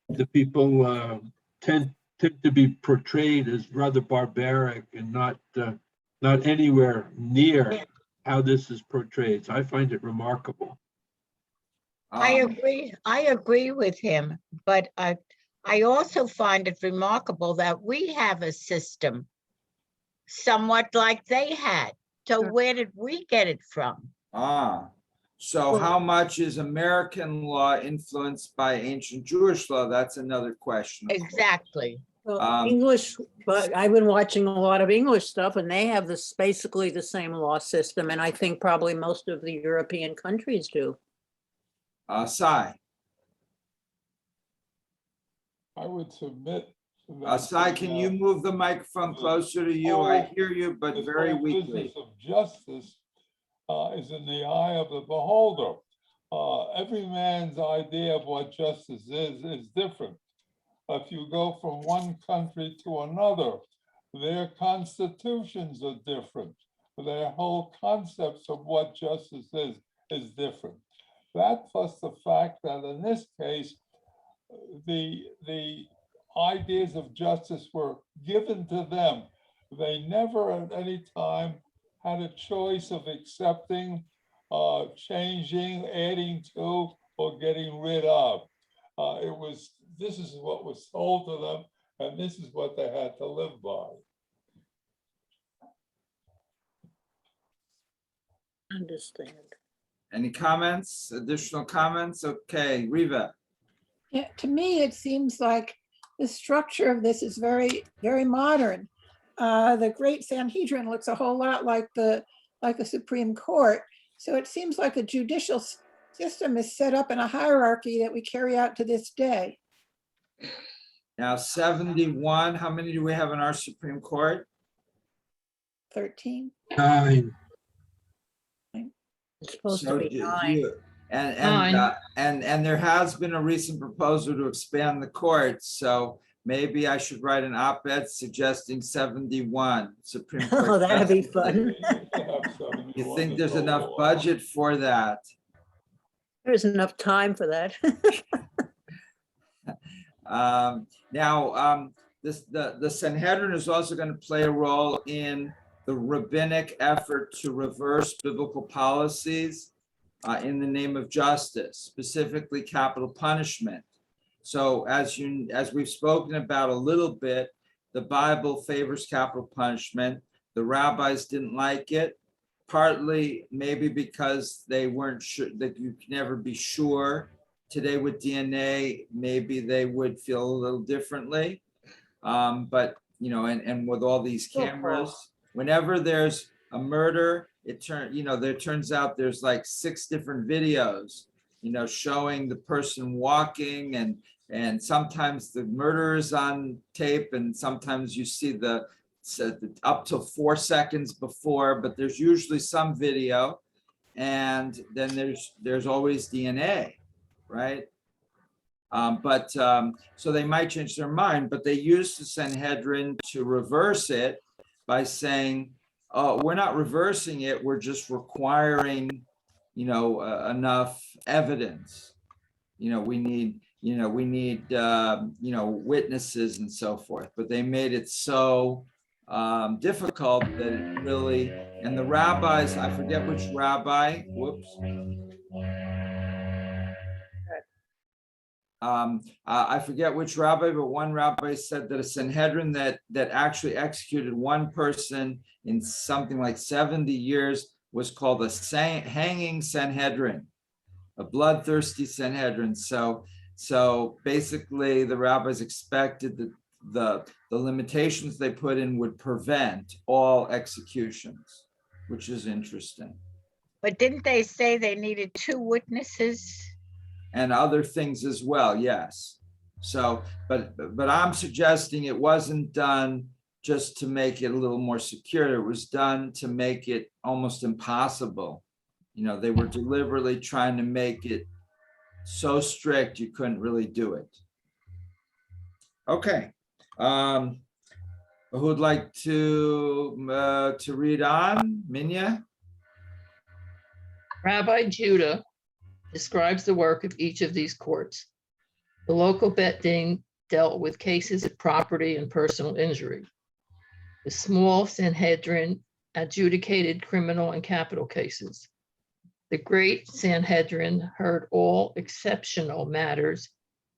the people tend to be portrayed as rather barbaric and not anywhere near how this is portrayed. So I find it remarkable. I agree with him, but I also find it remarkable that we have a system somewhat like they had. So where did we get it from? So how much is American law influenced by ancient Jewish law? That's another question. Exactly. Well, English, but I've been watching a lot of English stuff and they have this basically the same law system. And I think probably most of the European countries do. Sai. I would submit. Sai, can you move the microphone closer to you? I hear you, but very weakly. Business of justice is in the eye of the beholder. Every man's idea of what justice is different. If you go from one country to another, their constitutions are different. Their whole concepts of what justice is different. That plus the fact that in this case, the ideas of justice were given to them. They never at any time had a choice of accepting, changing, adding to, or getting rid of. This is what was told to them, and this is what they had to live by. Understand. Any comments, additional comments? Okay, Riva. Yeah, to me, it seems like the structure of this is very, very modern. The Great Sanhedrin looks a whole lot like a Supreme Court. So it seems like a judicial system is set up in a hierarchy that we carry out to this day. Now 71, how many do we have in our Supreme Court? 13. 9. It's supposed So to be 9. and there has been a recent proposal to expand the courts, so maybe I should write an op-ed suggesting 71 Supreme Court. Oh, that'd be fun. You think there's enough budget for that? There's enough time for that. The Sanhedrin is also going to play a role in the rabbinic effort to reverse biblical policies in the name of justice, specifically capital punishment. So as we've spoken about a little bit, the Bible favors capital punishment. The rabbis didn't like it, partly maybe because they weren't sure that you can never be sure. Today with DNA, maybe they would feel a little differently. But, you know, and with all these cameras, whenever there's a murder, there turns out there's like 6 different videos, showing the person walking, and sometimes the murder is on tape, and sometimes you see the up to 4 seconds before, but there's usually some video, and then there's always DNA, right? So they might change their mind, but they used the Sanhedrin to reverse it by saying, oh, we're not reversing it, we're just requiring, enough evidence. We need witnesses and so forth, but they made it so difficult that it really, and the rabbis, I forget which rabbi, I forget which rabbi, but one rabbi said that a Sanhedrin that actually executed one person in something like 70 years was called a hanging Sanhedrin, a bloodthirsty Sanhedrin. So basically the rabbis expected that the limitations they put in would prevent all executions, which is interesting. But didn't they say they needed 2 witnesses? And other things as well, yes. So, but I'm suggesting it wasn't done just to make it a little more secure. It was done to make it almost impossible. They were deliberately trying to make it so strict you couldn't really do it. Okay. Who would like to read on? Minya? Rabbi Judah describes the work of each of these courts. The local Bet Din dealt with cases of property and personal injury. The small Sanhedrin adjudicated criminal and capital cases. The great Sanhedrin heard all exceptional matters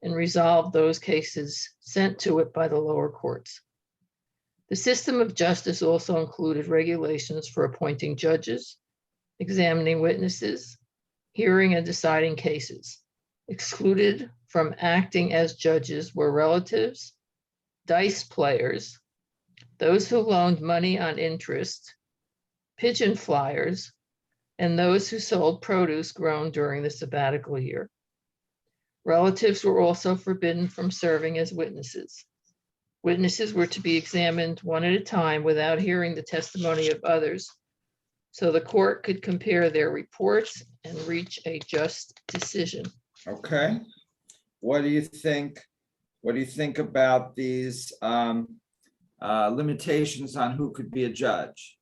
and resolved those cases sent to it by the lower courts. The system of justice also included regulations for appointing judges, examining witnesses, hearing and deciding cases. Excluded from acting as judges were relatives, dice players, those who loaned money on interest, pigeon flyers, and those who sold produce grown during the sabbatical year. Relatives were also forbidden from serving as witnesses. Witnesses were to be examined one at a time without hearing the testimony of others, so the court could compare their reports and reach a just decision. Okay. What do you think? What do you think about these limitations on who could be a judge?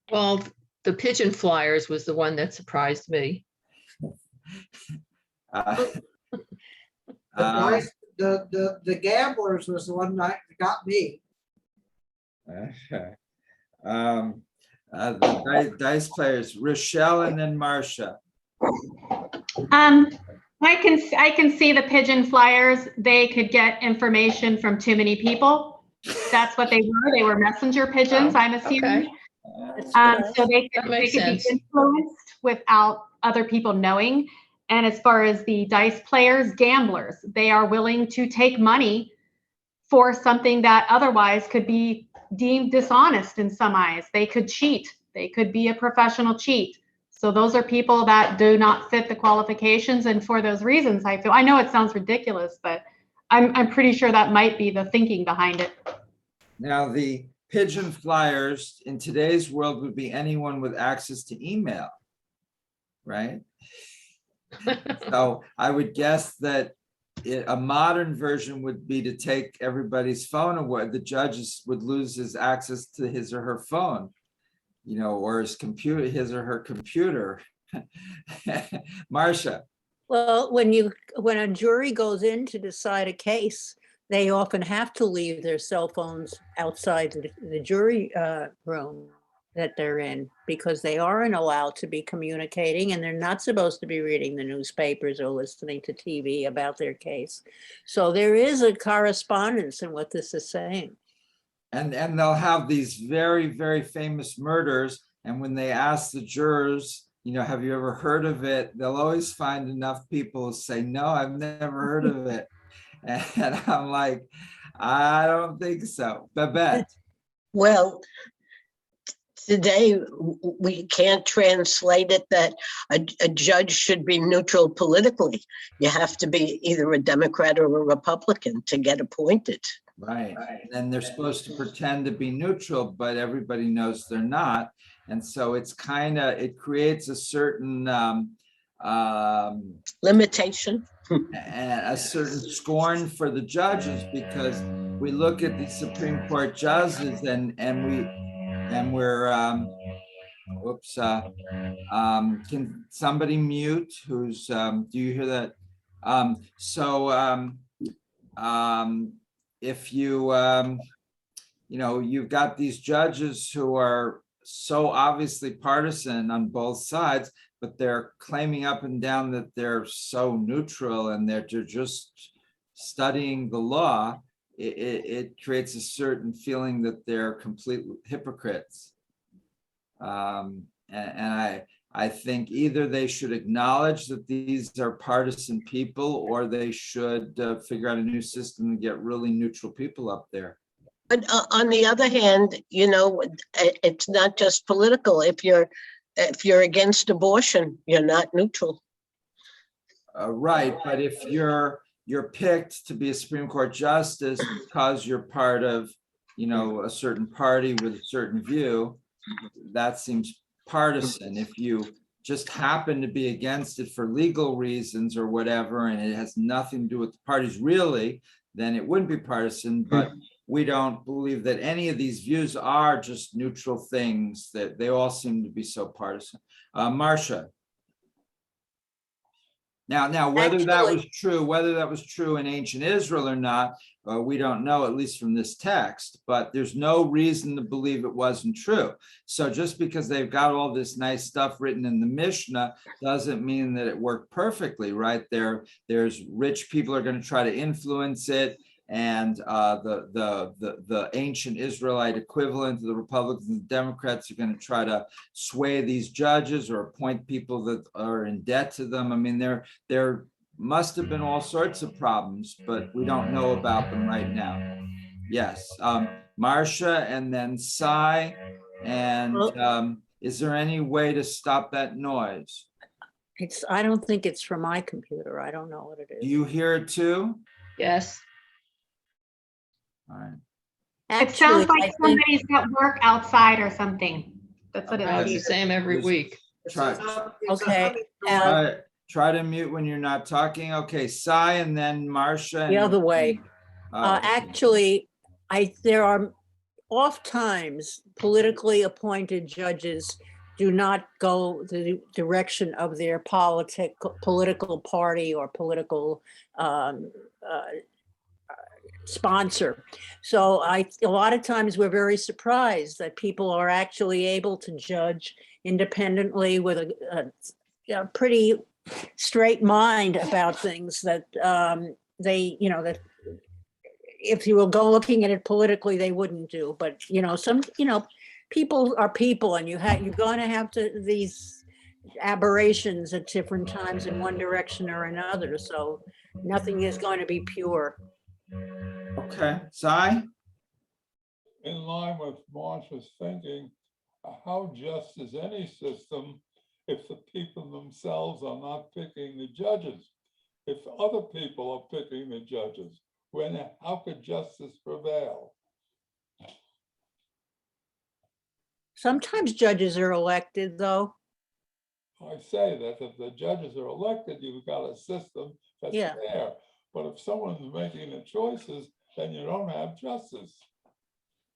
Well, the pigeon flyers was the one that surprised me. The gamblers was the one that got me. The dice players, Rochelle and then Marcia. I can see the pigeon flyers. They could get information from too many people. That's what they were. They were messenger pigeons, I'm assuming. Okay. So they could be influenced without other people knowing. And as far as the dice players, gamblers, they are willing to take money for something that otherwise could be deemed dishonest in some eyes. They could cheat. They could be a professional cheat. So those are people that do not fit the qualifications. And for those reasons, I know it sounds ridiculous, but I'm pretty sure that might be the thinking behind it. Now, the pigeon flyers in today's world would be anyone with access to email, right? So I would guess that a modern version would be to take everybody's phone away. The judges would lose his access to his or her phone, or his computer, his or her computer. Marcia. Well, when a jury goes in to decide a case, they often have to leave their cell phones outside the jury room that they're in, because they aren't allowed to be communicating, and they're not supposed to be reading the newspapers or listening to TV about their case. So there is a correspondence in what this is saying. And they'll have these very, very famous murders. And when they ask the jurors, have you ever heard of it? They'll always find enough people who say, no, I've never heard of it. And I'm like, I don't think so. Babette. Well, today we can't translate it that a judge should be neutral politically. You have to be either a Democrat or a Republican to get appointed. Right. And they're supposed to pretend to be neutral, but everybody knows they're not. And so it creates a certain limitation and a certain scorn for the judges, because we look at the Supreme Court judges and we're can somebody mute? Who's do you hear that? If you've got these judges who are so obviously partisan on both sides, but they're claiming up and down that they're so neutral and they're just studying the law, it creates a certain feeling that they're complete hypocrites. And I think either they should acknowledge that these are partisan people, or they should figure out a new system and get really neutral people up there. But on the other hand, it's not just political. If you're against abortion, you're not neutral. Right, but if you're picked to be a Supreme Court justice because you're part of, a certain party with a certain view, that seems partisan. If you just happen to be against it for legal reasons or whatever, and it has nothing to do with the parties really, then it wouldn't be partisan. But we don't believe that any of these views are just neutral things, that they all seem to be so partisan. Marcia. Now, whether that was true in ancient Israel or not, we don't know, at least from this text, but there's no reason to believe it wasn't true. So just because they've got all this nice stuff written in the Mishnah doesn't mean that it worked perfectly, right? There's rich people are going to try to influence it, and the ancient Israelite equivalent of the Republicans and Democrats are going to try to sway these judges or appoint people that are in debt to them. I mean, they're must have been all sorts of problems, but we don't know about them right now. Yes, Marcia and then Cy. And is there any way to stop that noise? I don't think it's from my computer. I don't know what it Do is. you hear it too? Yes. All right. It sounds Actually, like somebody's at work outside or something. That's what it It's the is. same every week. Try, Okay, try to mute when you're not talking. Okay, Cy and then Marcia. the other way. Oh, Actually, there are oft times politically appointed judges do not go the direction of their political party or political sponsor. So a lot of times we're very surprised that people are actually able to judge independently with a pretty straight mind about things that that if you will go looking at it politically, they wouldn't do. But people are people, and you're going to have these aberrations at different times in one direction or another. So nothing is going to be pure. okay, Cy? In line with Marcia's thinking, how just is any system if the people themselves are not picking the judges? If other people are picking the judges, how could justice prevail? Sometimes judges are elected, though. I say that if the judges are elected, you've got a system that's fair. But if someone's making the choices, then you don't have justice.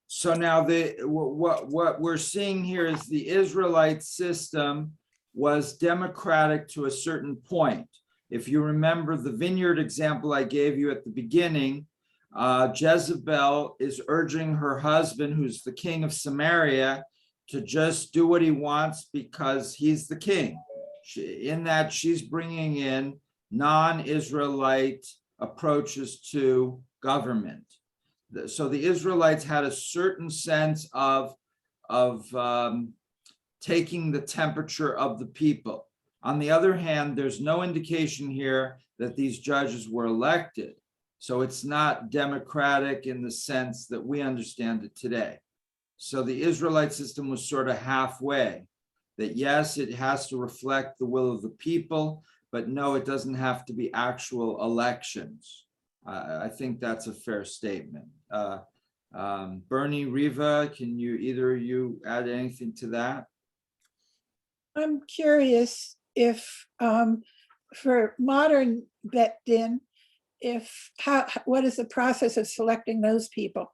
So now what we're seeing here is the Israelite system was democratic to a certain point. If you remember the vineyard example I gave you at the beginning, Jezebel is urging her husband, who's the king of Samaria, to just do what he wants because he's the king. In that she's bringing in non-Israelite approaches to government. So the Israelites had a certain sense of taking the temperature of the people. On the other hand, there's no indication here that these judges were elected. So it's not democratic in the sense that we understand it today. So the Israelite system was sort of halfway, that yes, it has to reflect the will of the people, but no, it doesn't have to be actual elections. I think that's a fair statement. Bernie, Riva, can either of you add anything to that? I'm curious if for modern Bet Din, what is the process of selecting those people?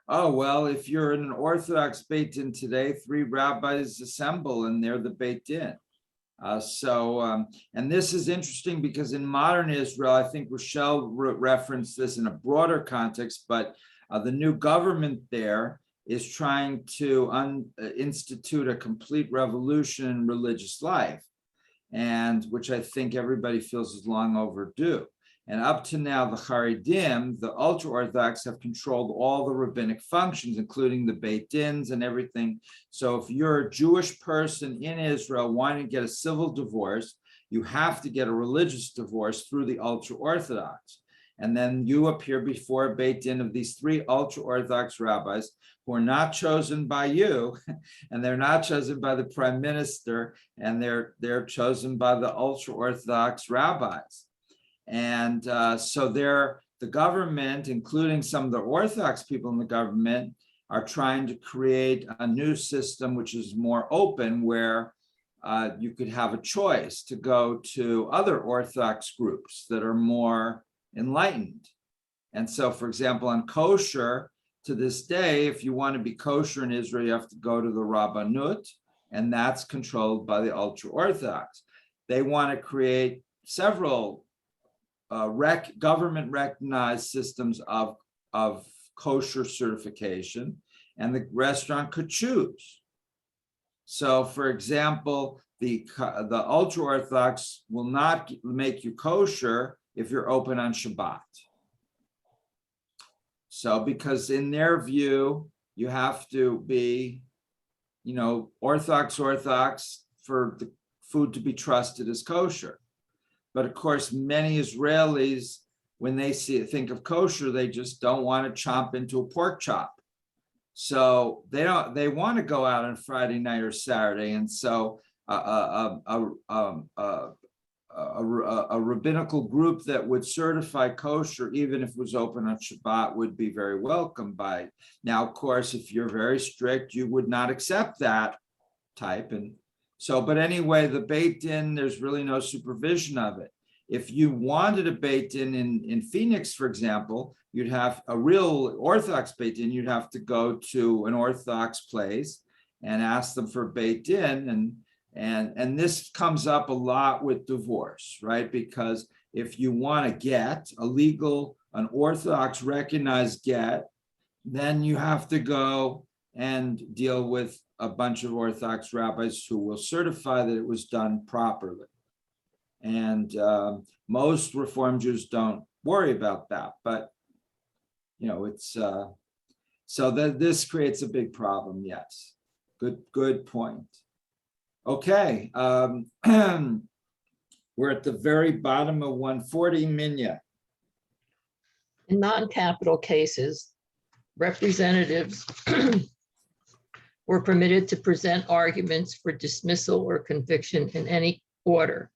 Oh, well, if you're in an Orthodox Beit Din today, 3 rabbis assemble and they're the Beit Din. And this is interesting because in modern Israel, I think Rochelle referenced this in a broader context, but the new government there is trying to institute a complete revolution in religious life, and which I think everybody feels is long overdue. And up to now, the Haredim, the ultra-Orthodox, have controlled all the rabbinic functions, including the Beit Dins and everything. So if you're a Jewish person in Israel wanting to get a civil divorce, you have to get a religious divorce through the ultra-Orthodox. And then you appear before a Beit Din of these 3 ultra-Orthodox rabbis who are not chosen by you, and they're not chosen by the prime minister, and they're chosen by the ultra-Orthodox rabbis. And so the government, including some of the Orthodox people in the government, are trying to create a new system which is more open, where you could have a choice to go to other Orthodox groups that are more enlightened. And so, for example, on kosher, to this day, if you want to be kosher in Israel, you have to go to the Rabbanut, and that's controlled by the ultra-Orthodox. They want to create several government recognized systems of kosher certification, and the restaurant could choose. So, for example, the ultra-Orthodox will not make you kosher if you're open on Shabbat. So, because in their view, you have to be, Orthodox for the food to be trusted as kosher. But of course, many Israelis, when they think of kosher, they just don't want to chomp into a pork chop. So they want to go out on Friday night or Saturday. And so a rabbinical group that would certify kosher, even if it was open on Shabbat, would be very welcome by. Now, of course, if you're very strict, you would not accept that type. And so, but anyway, the Beit Din, there's really no supervision of it. If you wanted a Beit Din in Phoenix, for example, you'd have a real Orthodox Beit Din, you'd have to go to an Orthodox place and ask them for Beit Din. And this comes up a lot with divorce, right? Because if you want to get a legal, an Orthodox recognized get, then you have to go and deal with a bunch of Orthodox rabbis who will certify that it was done properly. And most Reform Jews don't worry about that, but it's so that this creates a big problem. Yes, good point. Okay, we're at the very bottom of 140, Minya. In non-capital cases, representatives were permitted to present arguments for dismissal or conviction in any order.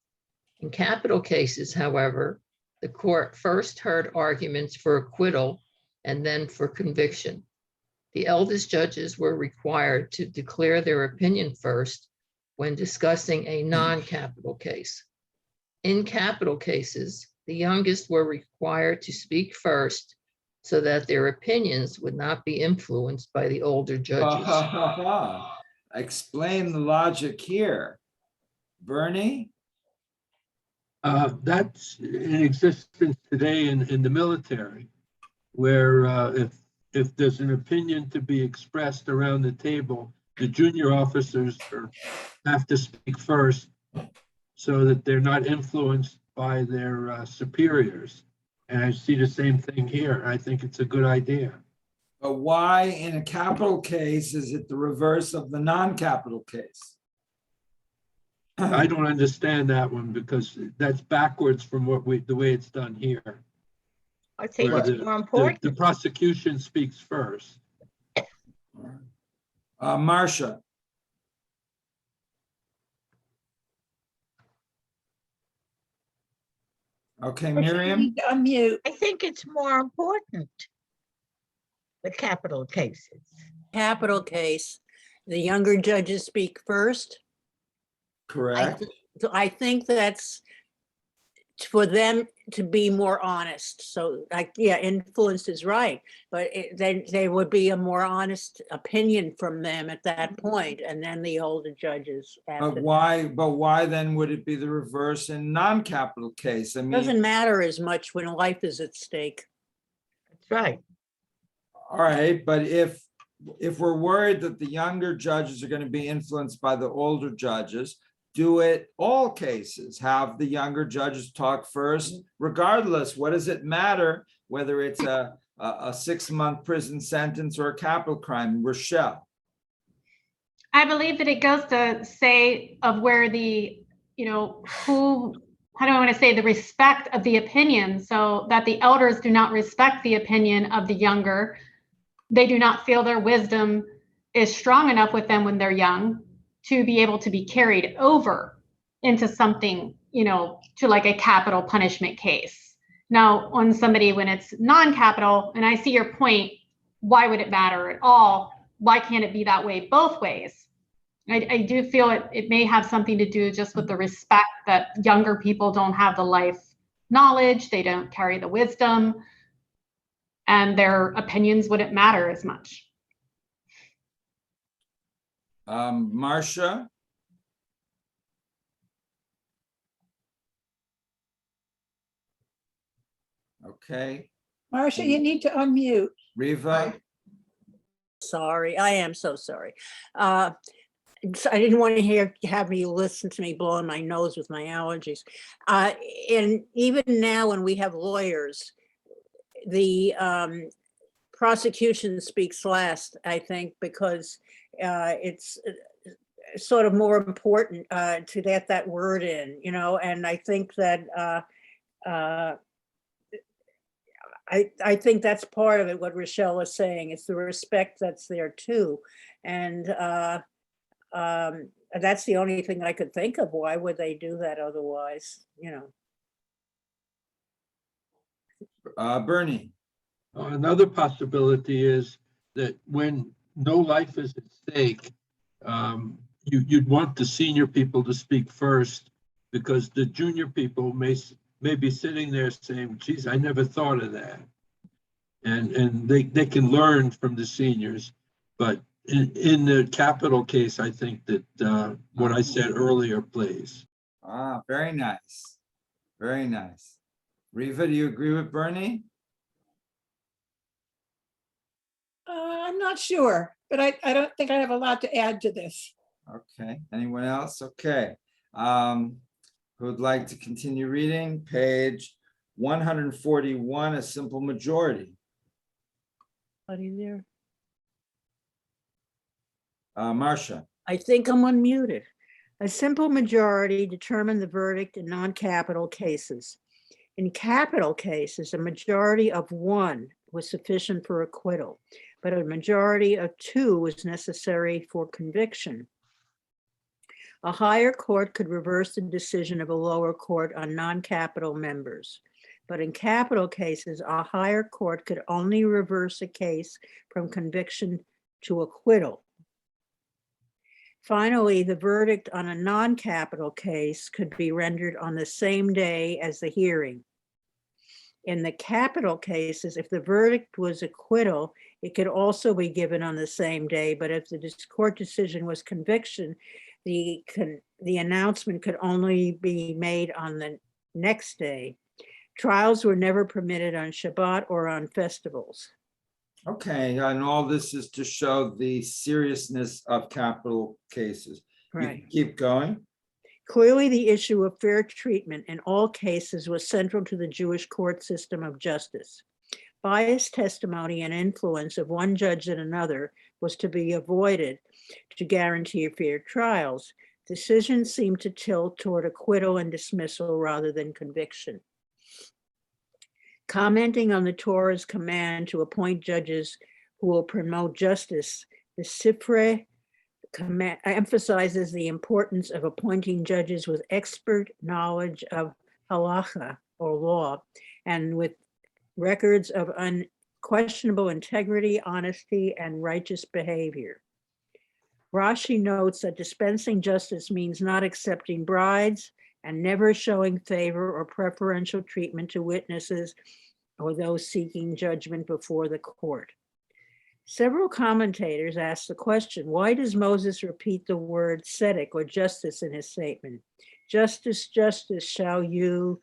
In capital cases, however, the court first heard arguments for acquittal and then for conviction. The eldest judges were required to declare their opinion first when discussing a non-capital case. In capital cases, the youngest were required to speak first so that their opinions would not be influenced by the older judges. Explain the logic here. Bernie? That's in existence today in the military, where if there's an opinion to be expressed around the table, the junior officers have to speak first so that they're not influenced by their superiors. And I see the same thing here. I think it's a good idea. But why in a capital case is it the reverse of the non-capital case? I don't understand that one because that's backwards from the way it's done here. I think Where it's more important. The prosecution speaks first. Marcia. Okay, Miriam. Unmute. I think it's more important, the capital cases. Capital case, the younger judges speak first. Correct. I think that's for them to be more honest. So influence is right, but then there would be a more honest opinion from them at that point, and then the older judges. But why then would it be the reverse in non-capital case? I mean, doesn't matter as much when life is at stake. That's right. All right, but if we're worried that the younger judges are going to be influenced by the older judges, do it all cases. Have the younger judges talk first, regardless. What does it matter whether it's a 6-month prison sentence or a capital crime? Rochelle. I believe that it goes to say of where the, how do I want to say, the respect of the opinion, so that the elders do not respect the opinion of the younger. They do not feel their wisdom is strong enough with them when they're young to be able to be carried over into something, to like a capital punishment case. Now, on somebody when it's non-capital, and I see your point, why would it matter at all? Why can't it be that way both ways? I do feel it may have something to do just with the respect that younger people don't have the life knowledge, they don't carry the wisdom, and their opinions wouldn't matter as much. Marcia. Okay. Marcia, you need to unmute. Riva. Sorry, I am so sorry. I didn't want to have me listen to me blowing my nose with my allergies. And even now when we have lawyers, the prosecution speaks last, I think, because sort of more important to get that word in, you know, and I think that I think that's part of it, what Rochelle was saying. It's the respect that's there too. And that's the only thing I could think of. Why would they do that otherwise, you know? Bernie. Another possibility is that when no life is at stake, you'd want the senior people to speak first, because the junior people may be sitting there saying, geez, I never thought of that. And they can learn from the seniors. But in the capital case, I think that what I said earlier plays. Very nice. Very nice. Riva, do you agree with Bernie? I'm not sure, but I don't think I have a lot to add to this. Okay, anyone else? Okay. Who would like to continue reading? Page 141, a simple majority. Anybody there? Marcia. I think I'm unmuted. A simple majority determined the verdict in non-capital cases. In capital cases, a majority of 1 was sufficient for acquittal, but a majority of 2 was necessary for conviction. A higher court could reverse the decision of a lower court on non-capital members. But in capital cases, a higher court could only reverse a case from conviction to acquittal. Finally, the verdict on a non-capital case could be rendered on the same day as the hearing. In the capital cases, if the verdict was acquittal, it could also be given on the same day, but if the court decision was conviction, the announcement could only be made on the next day. Trials were never permitted on Shabbat or on festivals. Okay, and all this is to show the seriousness of capital cases. Right. You can keep going. Clearly, the issue of fair treatment in all cases was central to the Jewish court system of justice. Biased testimony and influence of one judge and another was to be avoided to guarantee fair trials. Decisions seemed to tilt toward acquittal and dismissal rather than conviction. Commenting on the Torah's command to appoint judges who will promote justice, the Sifrei emphasizes the importance of appointing judges with expert knowledge of halacha or law and with records of unquestionable integrity, honesty, and righteous behavior. Rashi notes that dispensing justice means not accepting bribes and never showing favor or preferential treatment to witnesses or those seeking judgment before the court. Several commentators ask the question, why does Moses repeat the word tzedek or justice in his statement? Justice, justice shall you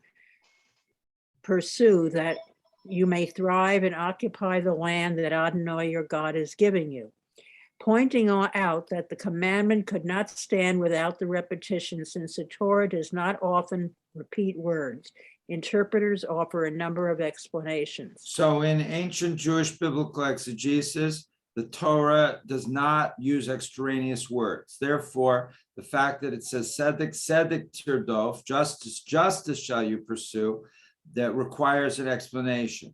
pursue, that you may thrive and occupy the land that Adonai your God is giving you. Pointing out that the commandment could not stand without the repetition, since the Torah does not often repeat words. Interpreters offer a number of explanations. So in ancient Jewish biblical exegesis, the Torah does not use extraneous words. Therefore, the fact that it says tzedek, tzedek tirdof, justice, justice shall you pursue, that requires an explanation.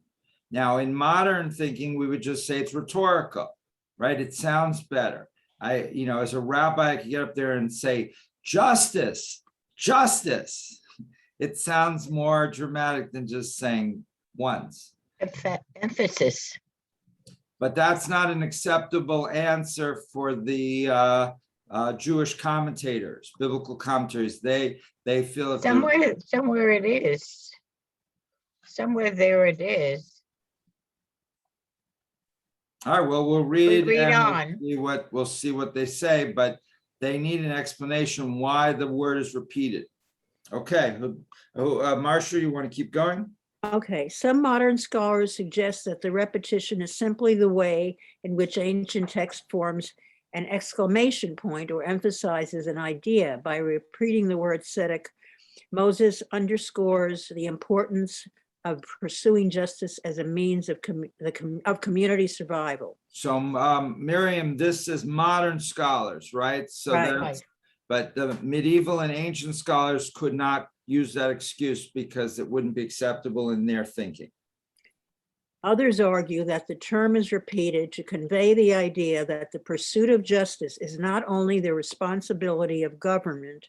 Now, in modern thinking, we would just say it's rhetorical, right? It sounds better. As a rabbi, I could get up there and say, justice, justice. It sounds more dramatic than just saying once. Emphasis. But that's not an acceptable answer for the Jewish commentators, biblical commentators. They feel that somewhere it is. Somewhere there it is. All right, well, we'll read and on. we'll see what they say, but they need an explanation why the word is repeated. Okay, Marcia, you want to keep going? Okay, some modern scholars suggest that the repetition is simply the way in which ancient text forms an exclamation point or emphasizes an idea. By repeating the word tzedek, Moses underscores the importance of pursuing justice as a means of community survival. So Miriam, this is modern scholars, right? So Right. that's, but the medieval and ancient scholars could not use that excuse because it wouldn't be acceptable in their thinking. Others argue that the term is repeated to convey the idea that the pursuit of justice is not only the responsibility of government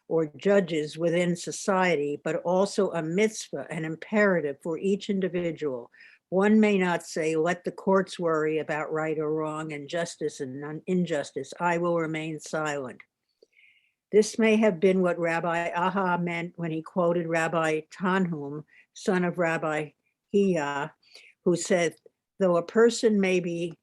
or judges within society, but also a mitzvah, an imperative for each individual. One may not say, let the courts worry about right or wrong and justice and injustice. I will remain silent. This may have been what Rabbi Ahab meant when he quoted Rabbi Tanhum, son of Rabbi Hiya, who said, though a person may be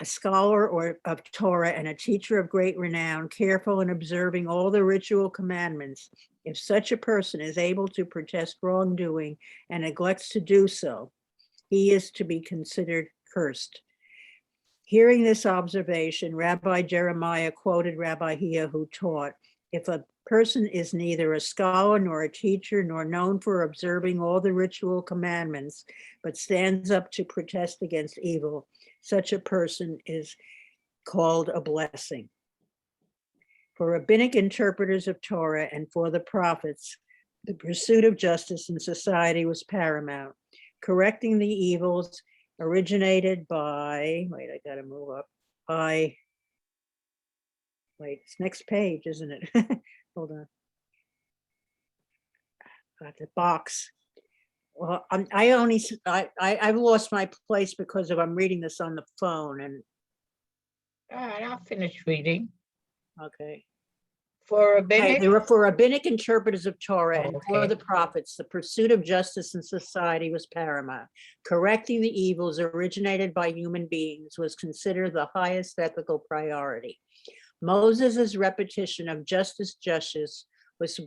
a scholar or of Torah and a teacher of great renown, careful in observing all the ritual commandments, if such a person is able to protest wrongdoing and neglects to do so, he is to be considered cursed. Hearing this observation, Rabbi Jeremiah quoted Rabbi Hiya, who taught, if a person is neither a scholar nor a teacher nor known for observing all the ritual commandments, but stands up to protest against evil, such a person is called a blessing. For rabbinic interpreters of Torah and for the prophets, the pursuit of justice in society was paramount. Correcting the evils originated by, wait, I gotta move up, by, wait, it's next page, isn't it? Hold on. Got the box. Well, I've lost my place because I'm reading this on the phone and. All right, I'll finish reading. Okay. For Right, rabbinic, they were for rabbinic interpreters of Torah and for okay. the prophets, the pursuit of justice in society was paramount. Correcting the evils originated by human beings was considered the highest ethical priority. Moses' repetition of justice was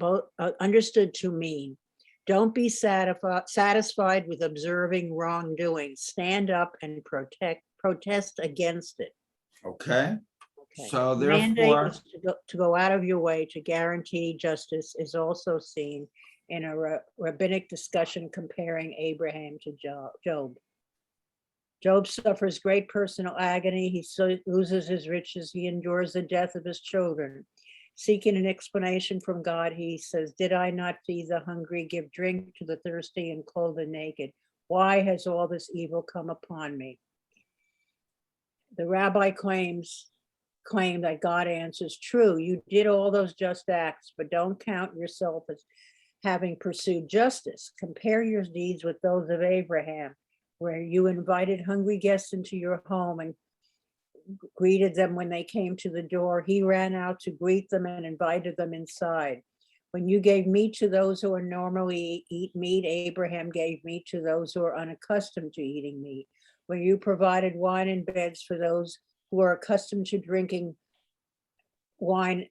understood to mean, don't be satisfied with observing wrongdoing. Stand up and protest against it. Okay. Okay. So The mandate therefore, was to go out of your way to guarantee justice is also seen in a rabbinic discussion comparing Abraham to Job. Job suffers great personal agony. He loses his riches. He endures the death of his children. Seeking an explanation from God, he says, did I not feed the hungry, give drink to the thirsty, and clothe the naked? Why has all this evil come upon me? The rabbi claim that God answers, true, you did all those just acts, but don't count yourself as having pursued justice. Compare your deeds with those of Abraham, where you invited hungry guests into your home and greeted them when they came to the door. He ran out to greet them and invited them inside. When you gave meat to those who normally eat meat, Abraham gave meat to those who are unaccustomed to eating meat. When you provided wine and beds for those who are accustomed to drinking wine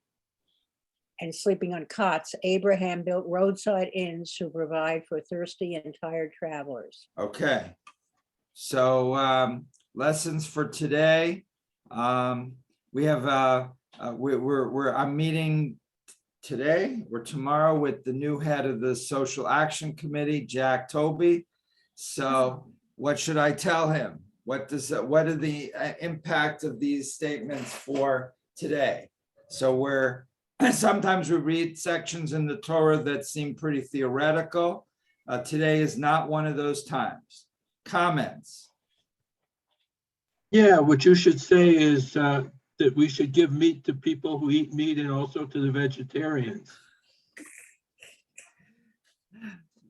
and sleeping on cots, Abraham built roadside inns to provide for thirsty and tired travelers. okay. So lessons for today. We have I'm meeting today or tomorrow with the new head of the Social Action Committee, Jack Toby. So what should I tell him? What are the impact of these statements for today? So sometimes we read sections in the Torah that seem pretty theoretical. Today is not one of those times. Comments? Yeah, what you should say is that we should give meat to people who eat meat and also to the vegetarians.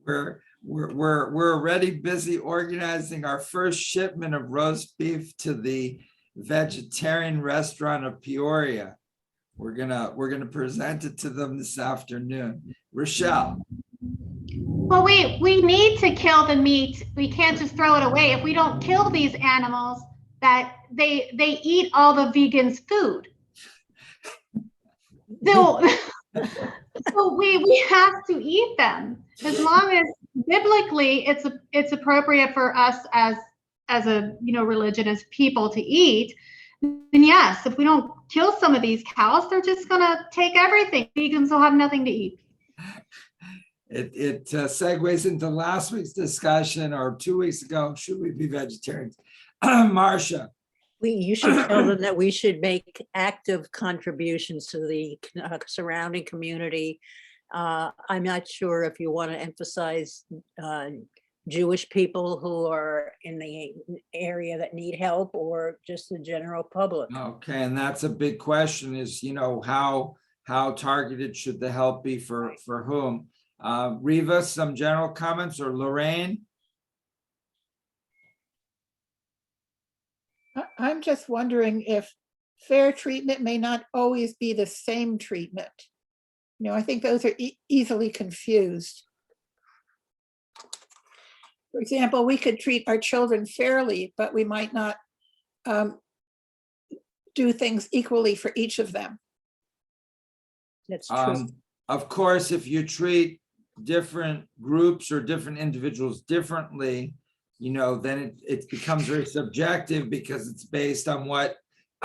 We're already busy organizing our first shipment of roast beef to the vegetarian restaurant of Peoria. We're gonna present it to them this afternoon. Rochelle. Well, we need to kill the meat. We can't just throw it away. If we don't kill these animals, that they eat all the vegans' food. So we have to eat them as long as biblically it's appropriate for us as a religion, as people to eat. And yes, if we don't kill some of these cows, they're just gonna take everything. Vegans will have nothing to eat. It segues into last week's discussion, or 2 weeks ago, should we be vegetarians? Marcia. You should tell them that we should make active contributions to the surrounding community. I'm not sure if you want to emphasize Jewish people who are in the area that need help, or just the general public. Okay, and that's a big question, is, how targeted should the help be for whom? Riva, some general comments, or Lorraine? I'm just wondering if fair treatment may not always be the same treatment. I think those are easily confused. For example, we could treat our children fairly, but we might not do things equally for each of them. That's true. Of course, if you treat different groups or different individuals differently, then it becomes very subjective, because it's based on what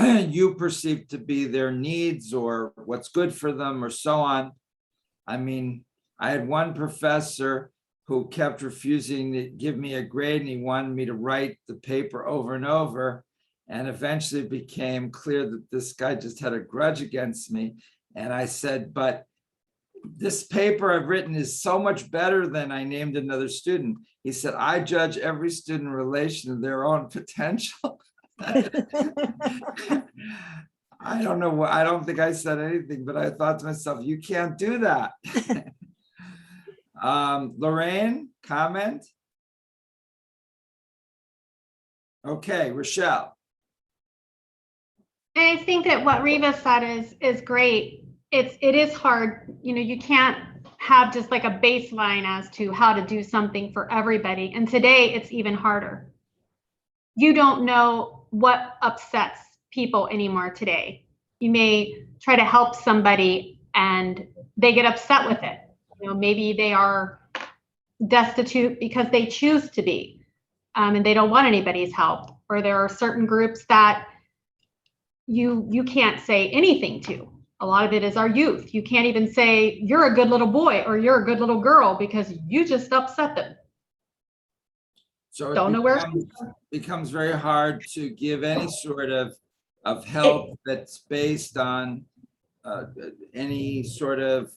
you perceive to be their needs or what's good for them, or so on. I mean, I had one professor who kept refusing to give me a grade, and he wanted me to write the paper over and over. And eventually it became clear that this guy just had a grudge against me. And I said, but this paper I've written is so much better than I named another student. He said, I judge every student in relation to their own potential. I don't know what, I don't think I said anything, but I thought to myself, you can't do that. Lorraine, comment? Okay, Rochelle. I think that what Riva said is great. It is hard. You can't have just like a baseline as to how to do something for everybody. And today it's even harder. You don't know what upsets people anymore today. You may try to help somebody and they get upset with it. Maybe they are destitute because they choose to be, and they don't want anybody's help. Or there are certain groups that you can't say anything to. A lot of it is our youth. You can't even say you're a good little boy or you're a good little girl because you just upset them. So Don't know where it becomes very hard to give any sort of help that's based on any sort of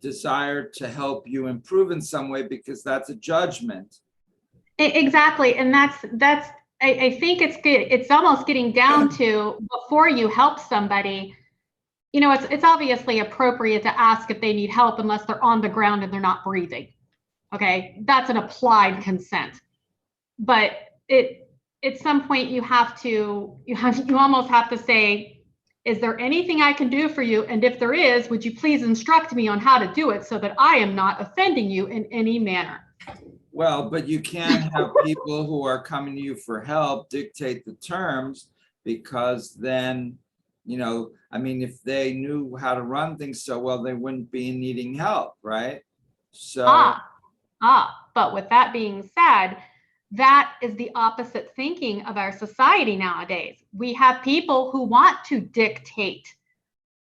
desire to help you improve in some way, because that's a judgment. Exactly. And that's I think it's almost getting down to, before you help somebody, it's obviously appropriate to ask if they need help unless they're on the ground and they're not breathing. Okay, that's an applied consent. But at some point you almost have to say, is there anything I can do for you? And if there is, would you please instruct me on how to do it so that I am not offending you in any manner? Well, but you can't have people who are coming to you for help dictate the terms, because then, if they knew how to run things so well, they wouldn't be needing help, right? So. But with that being said, that is the opposite thinking of our society nowadays. We have people who want to dictate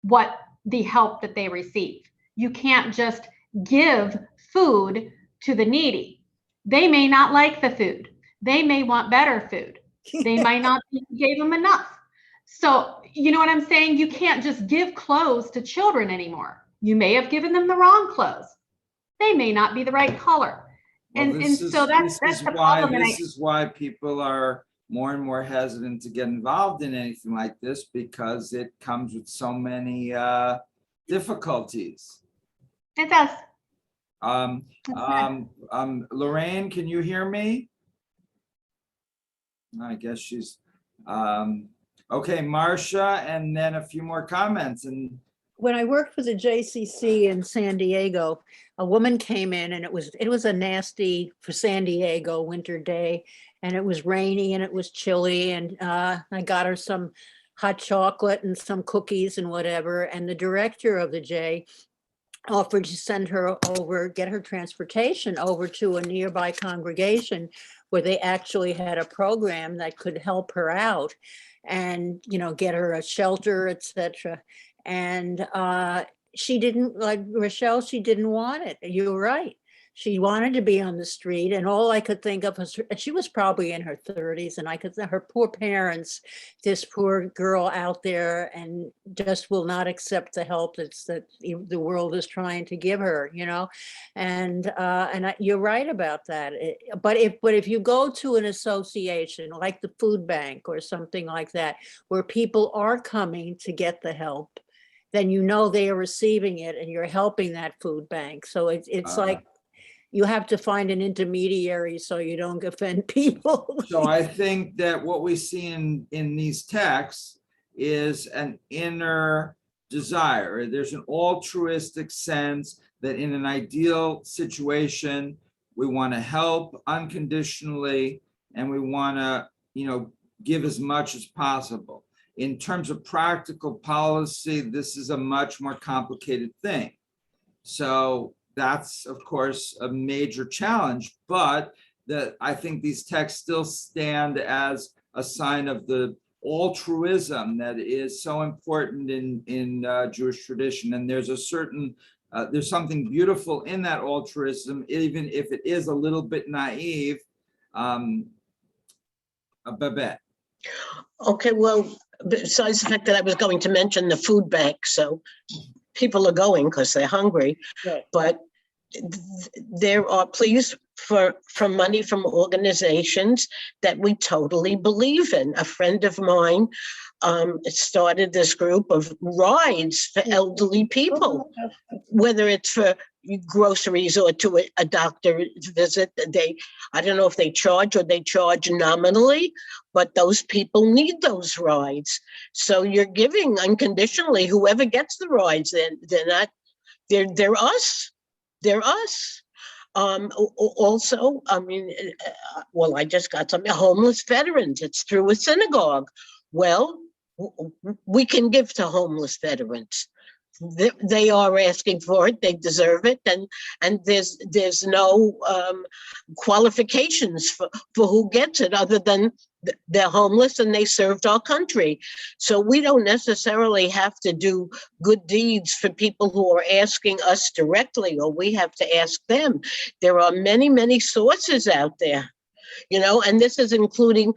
what the help that they receive. You can't just give food to the needy. They may not like the food. They may want better food. They might not give them enough. So, you know what I'm saying? You can't just give clothes to children anymore. You may have given them the wrong clothes. They may not be the right color. Well, So that's the problem. This is why people are more and more hesitant to get involved in anything like this, because it comes with so many difficulties. It does. Lorraine, can you hear me? I guess she's okay. Marcia, and then a few more comments. And when I worked for the JCC in San Diego, a woman came in, and it was a nasty, for San Diego, winter day, and it was rainy and it was chilly, and I got her some hot chocolate and some cookies and whatever, and the director of the J offered to send her over, get her transportation over to a nearby congregation where they actually had a program that could help her out and, get her a shelter, etc. And she didn't, like Rochelle, she didn't want it. You're right. She wanted to be on the street, and all I could think of was, she was probably in her 30s, and I could, her poor parents, this poor girl out there, and just will not accept the help that the world is trying to give her, you know? And you're right about that. But if you go to an association like the food bank or something like that, where people are coming to get the help, then you know they are receiving it, and you're helping that food bank. So it's like, you have to find an intermediary so you don't offend people. So I think that what we see in these texts is an inner desire. There's an altruistic sense that in an ideal situation, we want to help unconditionally, and we want to, give as much as possible. In terms of practical policy, this is a much more complicated thing. So that's, of course, a major challenge, but I think these texts still stand as a sign of the altruism that is so important in Jewish tradition. And there's there's something beautiful in that altruism, even if it is a little bit naive. Babette. Okay, well, besides the fact that I was going to mention the food bank, so people are going because they're hungry, Right. But there are pleas for money from organizations that we totally believe in. A friend of mine started this group of rides for elderly people, whether it's for groceries or to a doctor visit. I don't know if they charge or they charge nominally, but those people need those rides. So you're giving unconditionally. Whoever gets the rides, they're us. They're us. Also, I mean, well, I just got some homeless veterans. It's through a synagogue. Well, we can give to homeless veterans. They are asking for it. They deserve it, and there's no qualifications for who gets it other than they're homeless and they served our country. So we don't necessarily have to do good deeds for people who are asking us directly, or we have to ask them. There are many, many sources out there, and this is including,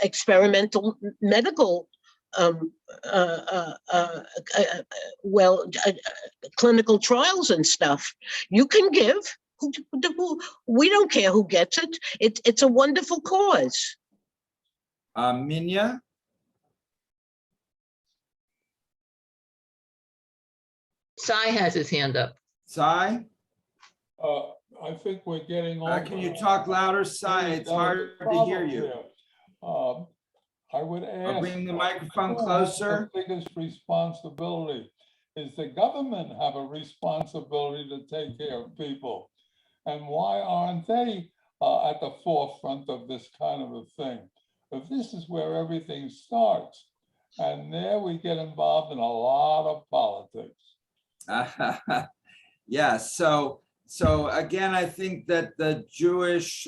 experimental medical clinical trials and stuff. You can give. We don't care who gets it. It's a wonderful cause. Minya? Sai has his hand up. Sai? I think we're getting on. Can you talk louder, Sai? It's hard to hear you. I would ask. I'll bring the microphone closer. The biggest responsibility is the government have a responsibility to take care of people. And why aren't they at the forefront of this kind of a thing? But this is where everything starts. And there we get involved in a lot of politics. Yeah, so again, I think that the Jewish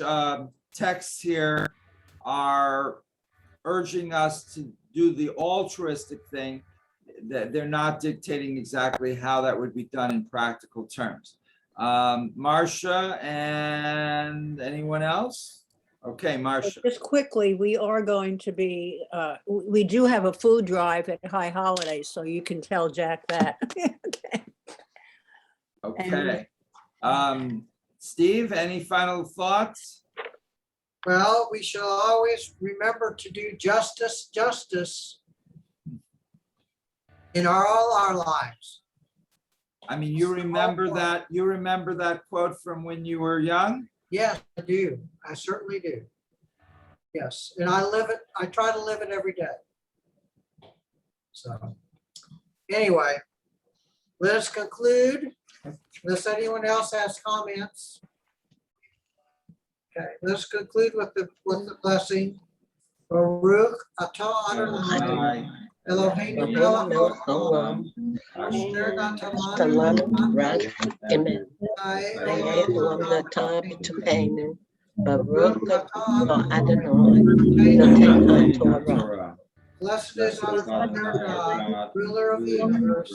texts here are urging us to do the altruistic thing. That they're not dictating exactly how that would be done in practical terms. Marcia and anyone else? Okay, Marcia. Just quickly, we are going to be, we do have a food drive at High Holidays, so you can tell Jack that. Okay. Steve, any final thoughts? Well, we shall always remember to do justice in all our lives. I mean, you remember that quote from when you were young? Yes, I do. I certainly do. Yes, and I live it. I try to live it every day. So anyway, let us conclude. Unless anyone else has comments. Okay, let's conclude with the blessing. Baruch atah Adonai Eloheinu melech haolam asher natan Amen. Baruch atah Adonai Torah. Blessed is our God, ruler of the universe,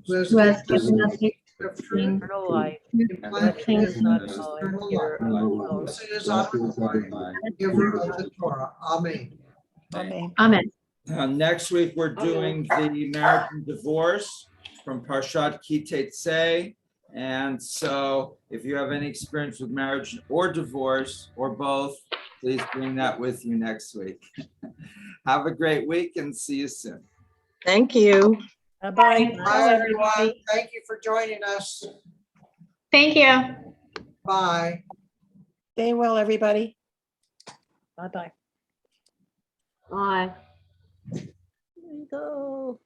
who has who has given given us us the the fruit Eternal life. and planted in Blessings on us all eternal here life. of Torah. Blessed is Adonai, giver of the Torah. Amen. Amen. Amen. Next week, we're doing the marriage and divorce from Parshat Ki Tetzei. And so if you have any experience with marriage or divorce or both, please bring that with you next week. Have a great week and see you soon. Thank you. Bye-bye. Bye, everyone. Thank you for joining us. Thank you. Bye. Stay well, everybody. Bye-bye. Bye. Here we go.